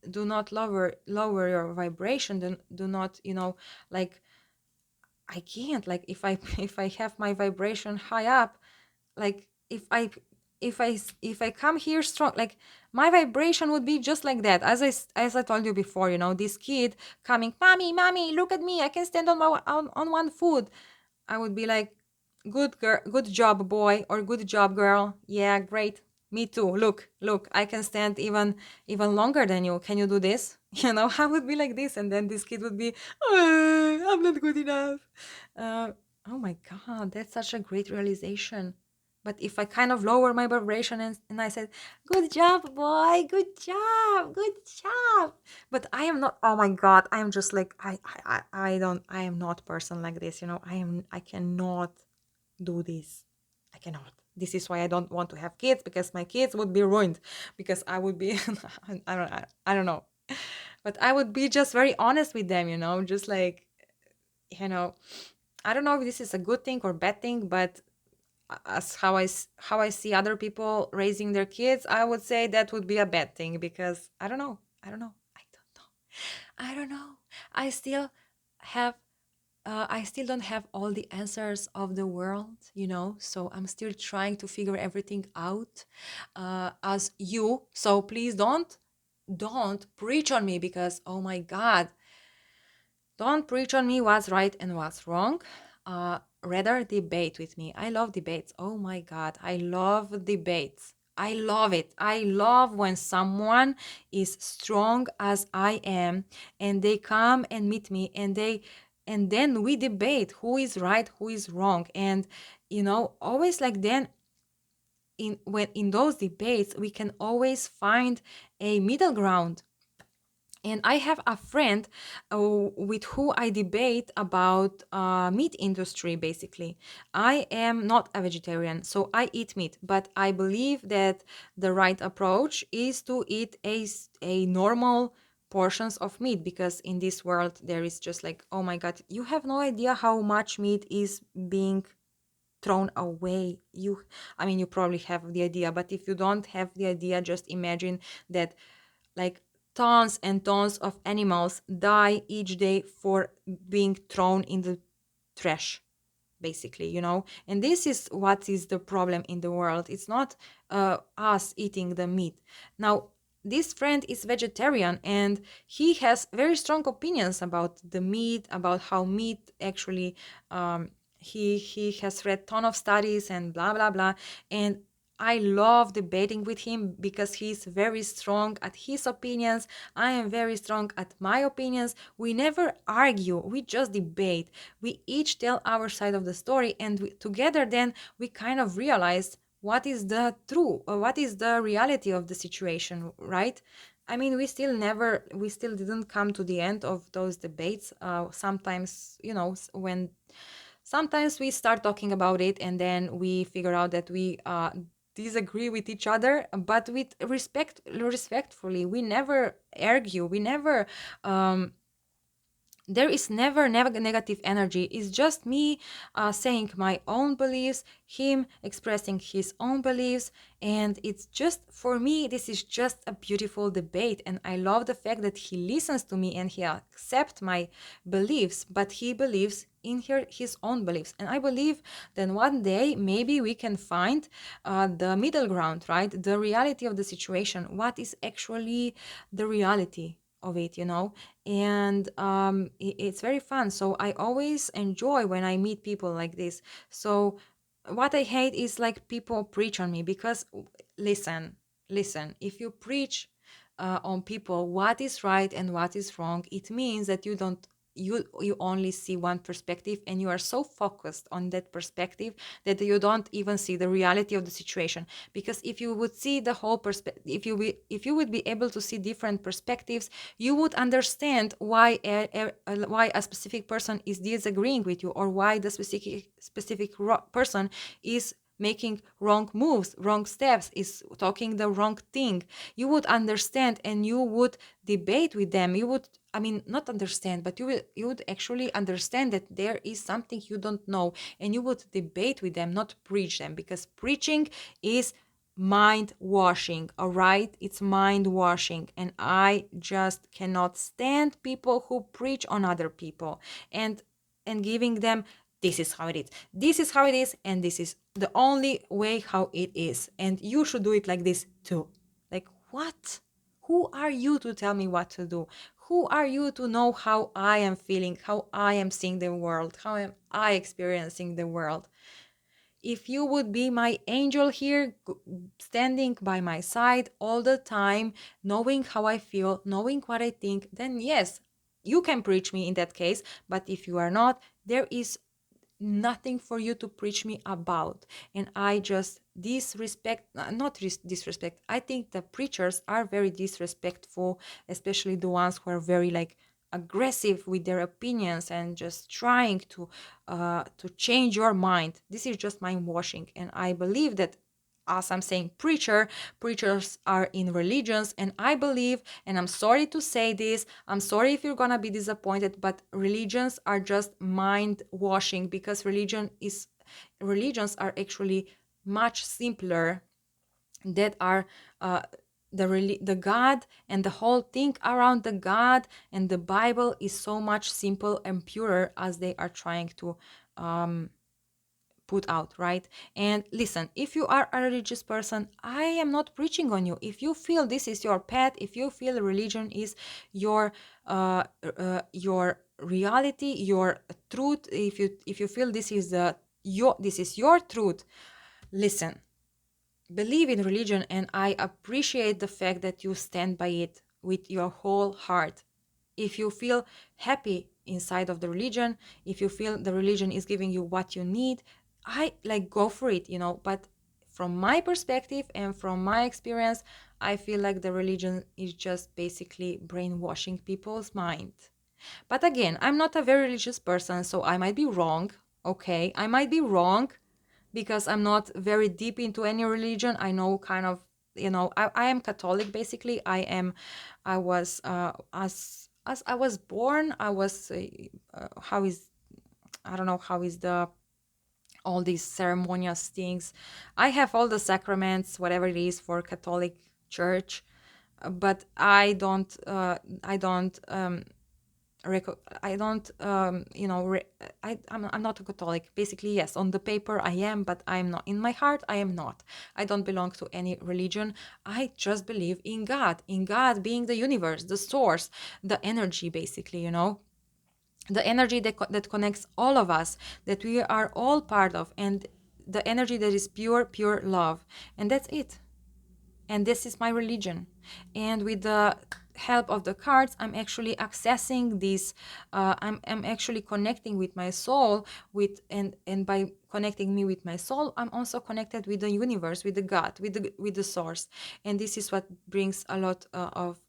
do not lower your vibration, do not, like, I can't, like, if I if I have my vibration high up, like, if I if I come here strong, like my vibration would be just like that. As I told you before, this kid coming, mommy, mommy, look at me, I can stand on on one foot. I would be like, good girl, good job, boy, or good job, girl. Yeah, great. Me too. Look, I can stand even longer than you. Can you do this? I would be like this, and then this kid would be, I'm not good enough. Uh, oh my God, that's such a great realization. But if I kind of lower my vibration and I said, good job, boy, good job. But I am not, oh my God, I am just like, I don't, I am not person like this, I cannot do this. I cannot. This is why I don't want to have kids, because my kids would be ruined, because I would be, I don't know. But I would be just very honest with them, just like, you know, I don't know if this is a good thing or bad thing, but as how I see other people raising their kids, I would say that would be a bad thing, because I don't know. I don't know. I don't know. I don't know. I still have I still don't have all the answers of the world, so I'm still trying to figure everything out as you. So please don't preach on me, because oh my God, don't preach on me what's right and what's wrong. Rather debate with me. I love debates. Oh my God, I love debates. I love it. I love when someone is strong as I am, and they come and meet me, and then we debate who is right, who is wrong. And always like, then in those debates we can always find a middle ground. And I have a friend with who I debate about meat industry. Basically, I am not a vegetarian, so I eat meat, but I believe that the right approach is to eat a normal portions of meat, because in this world there is just like, oh my God, you have no idea how much meat is being thrown away. You probably have the idea, but if you don't have the idea, just imagine that, like, tons and tons of animals die each day for being thrown in the trash, basically. And this is what is the problem in the world. It's not us eating the meat. Now, this friend is vegetarian, and he has very strong opinions about the meat, about how meat actually, he has read ton of studies and blah blah blah. And I love debating with him, because he's very strong at his opinions. I am very strong at my opinions. We never argue, we just debate. We each tell our side of the story, and together then we kind of realize what is the true, or what is the reality of the situation, right? We still didn't come to the end of those debates. Sometimes, when sometimes we start talking about it, and then we figure out that we disagree with each other, but with respectfully. We never argue. We never There is never negative energy. It's just me saying my own beliefs, him expressing his own beliefs. And it's just, for me, this is just a beautiful debate. And I love the fact that he listens to me and he accepts my beliefs, but he believes in his own beliefs. And I believe that one day maybe we can find the middle ground, right? The reality of the situation. What is actually the reality of it, and it's very fun. So I always enjoy when I meet people like this. So what I hate is like people preach on me, because listen, if you preach on people what is right and what is wrong, it means that you only see one perspective, and you are so focused on that perspective that you don't even see the reality of the situation. Because if you would see the whole perspective, if you would be able to see different perspectives, you would understand why a specific person is disagreeing with you, or why the person is making wrong moves, wrong steps, is talking the wrong thing. You would understand, and you would debate with them. You would, not understand, but you would actually understand that there is something you don't know, and you would debate with them, not preach them, because preaching is mind washing. All right, it's mind washing, and I just cannot stand people who preach on other people, and giving them this is how it is. This is how it is, and this is the only way how it is. And you should do it like this too. Like, what? Who are you to tell me what to do? Who are you to know how I am feeling, how I am seeing the world, how am I experiencing the world? If you would be my angel here, standing by my side all the time, knowing how I feel, knowing what I think, then yes, you can preach me in that case. But if you are not, there is nothing for you to preach me about. And I just disrespect, not disrespect, I think the preachers are very disrespectful, especially the ones who are very like aggressive with their opinions and just trying to change your mind. This is just mind washing, and I believe that, as I'm saying, preachers are in religions, and I believe, and I'm sorry to say this, I'm sorry if you're gonna be disappointed, but religions are just mind washing, because religions are actually much simpler. That are the God and the whole thing around the God and the Bible is so much simple and purer as they are trying to um, put out, right? And listen, if you are a religious person, I am not preaching on you. If you feel this is your path, if you feel religion is your your reality, your truth, if you feel this is your truth, listen, believe in religion, and I appreciate the fact that you stand by it with your whole heart. If you feel happy inside of the religion, if you feel the religion is giving you what you need, I like go for it, But from my perspective and from my experience, I feel like the religion is just basically brainwashing people's mind. But again, I'm not a very religious person, so I might be wrong. Okay, I might be wrong because I'm not very deep into any religion. I know kind of, I am Catholic basically. I was as I was born, I was how is I don't know how is the all these ceremonious things. I have all the sacraments, whatever it is for Catholic Church, but I don't I don't, I'm not a Catholic. Basically, yes, on the paper I am, but I'm not. In my heart, I am not. I don't belong to any religion. I just believe in God being the universe, the source, the energy, basically, the energy that connects all of us, that we are all part of, and the energy that is pure, pure love. And that's it, and this is my religion. And with the help of the cards, I'm actually accessing this. I'm actually connecting with my soul, with and by connecting me with my soul, I'm also connected with the universe, with the God, with the source. And this is what brings a lot of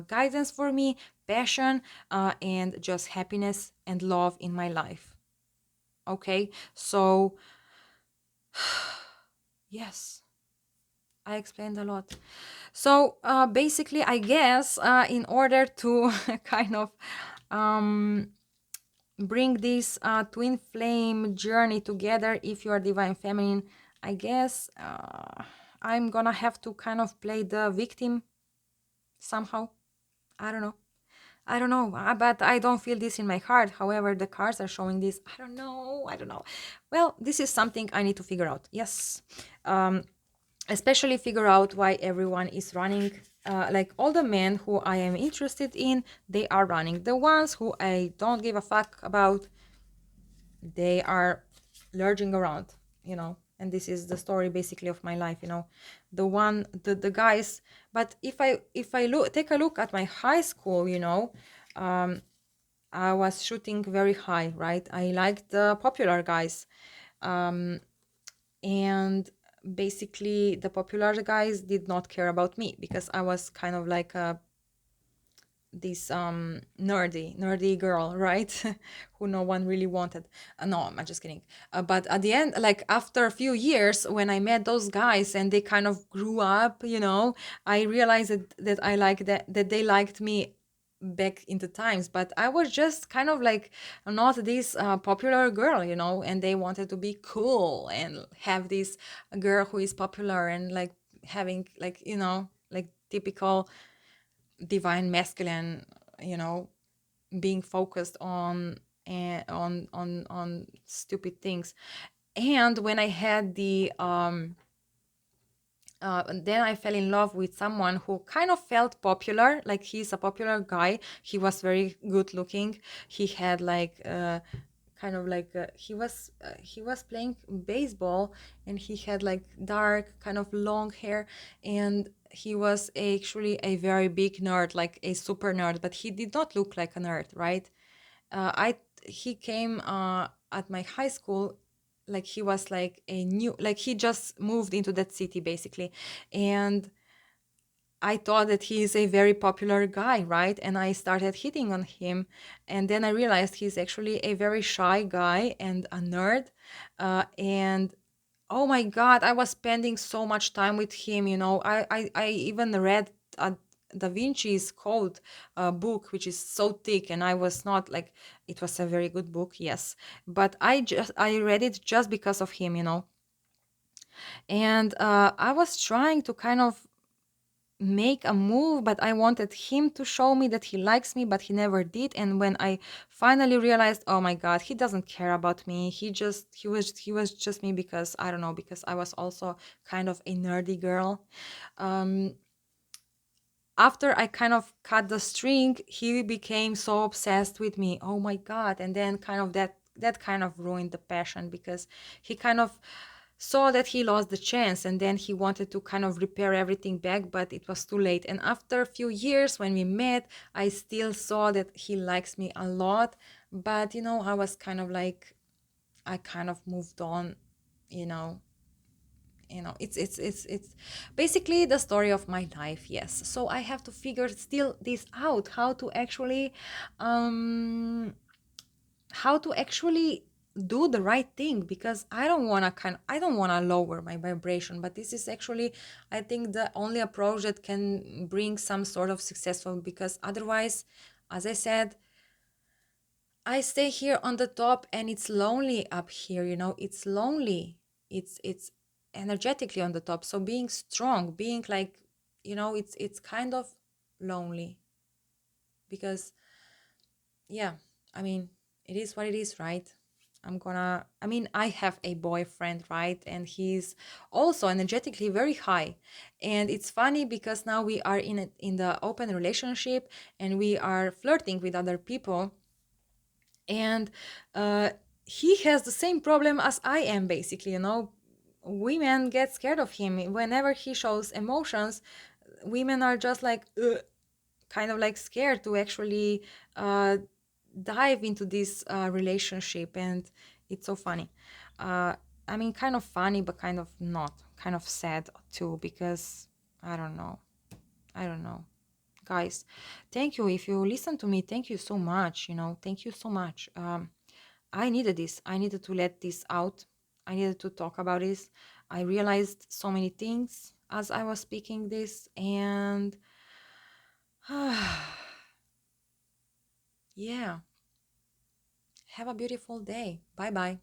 guidance for me, passion, and just happiness and love in my life. Okay, so yes, I explained a lot. So basically, I guess in order to kind of um, bring this twin flame journey together, if you are divine feminine, I guess I'm gonna have to kind of play the victim somehow. I don't know. I don't know, but I don't feel this in my heart. However, the cards are showing this. I don't know. I don't know. Well, this is something I need to figure out. Yes. Especially figure out why everyone is running. Like all the men who I am interested in, they are running. The ones who I don't give a fuck about, they are lurging around, And this is the story basically of my life, the guys. But if I look take a look at my high school, I was shooting very high, right? I liked the popular guys. And basically the popular guys did not care about me because I was kind of like this nerdy girl, right? Who no one really wanted. No, I'm just kidding. But at the end, like after a few years, when I met those guys and they kind of grew up, I realized that I like that they liked me back in the times, but I was just kind of like not this popular girl, and they wanted to be cool and have this girl who is popular and like having like like typical divine masculine, you know being focused on and on stupid things. And when I had the and then I fell in love with someone who kind of felt popular, like he's a popular guy. He was very good looking. He had like kind of like he was playing baseball, and he had like dark kind of long hair, and he was actually a very big nerd, like a super nerd, but he did not look like a nerd, right? I He came at my high school, like he was like a new, like he just moved into that city basically, and I thought that he is a very popular guy, right? And I started hitting on him, and then I realized he's actually a very shy guy and a nerd, and oh my God, I was spending so much time with him. I even read Da Vinci's Code book, which is so thick, and I was not like, it was a very good book, yes, but I read it just because of him. And I was trying to kind of make a move, but I wanted him to show me that he likes me, but he never did. And when I finally realized, oh my God, he doesn't care about me. He was just me because I don't know, because I was also kind of a nerdy girl. Um After I kind of cut the string, he became so obsessed with me. Oh my God. And then kind of that kind of ruined the passion, because he kind of saw that he lost the chance, and then he wanted to kind of repair everything back, but it was too late. And after a few years when we met, I still saw that he likes me a lot, but I was kind of like, I kind of moved on. you know it's basically the story of my life, yes. So I have to figure still this out, um how to actually do the right thing, because I don't want to lower my vibration, but this is actually, I think, the only approach that can bring some sort of successful, because otherwise, as I said, I stay here on the top and it's lonely up here, it's lonely. It's energetically on the top. So being strong, being like, it's kind of lonely, because yeah, I mean, it is what it is, right? I have a boyfriend, right? And he's also energetically very high. And it's funny because now we are in the open relationship, and we are flirting with other people, and uh, he has the same problem as I am, basically. Women get scared of him whenever he shows emotions. Women are just like, "Ugh," kind of like scared to actually uh, dive into this relationship. And it's so funny. uh, kind of funny, but kind of not, kind of sad too, because i don't know I don't know, guys. Thank you if you listen to me. Thank you so much. Thank you so much. I needed this. I needed to let this out. I needed to talk about this. I realized so many things as I was speaking this, and yeah. Have a beautiful day. Bye bye.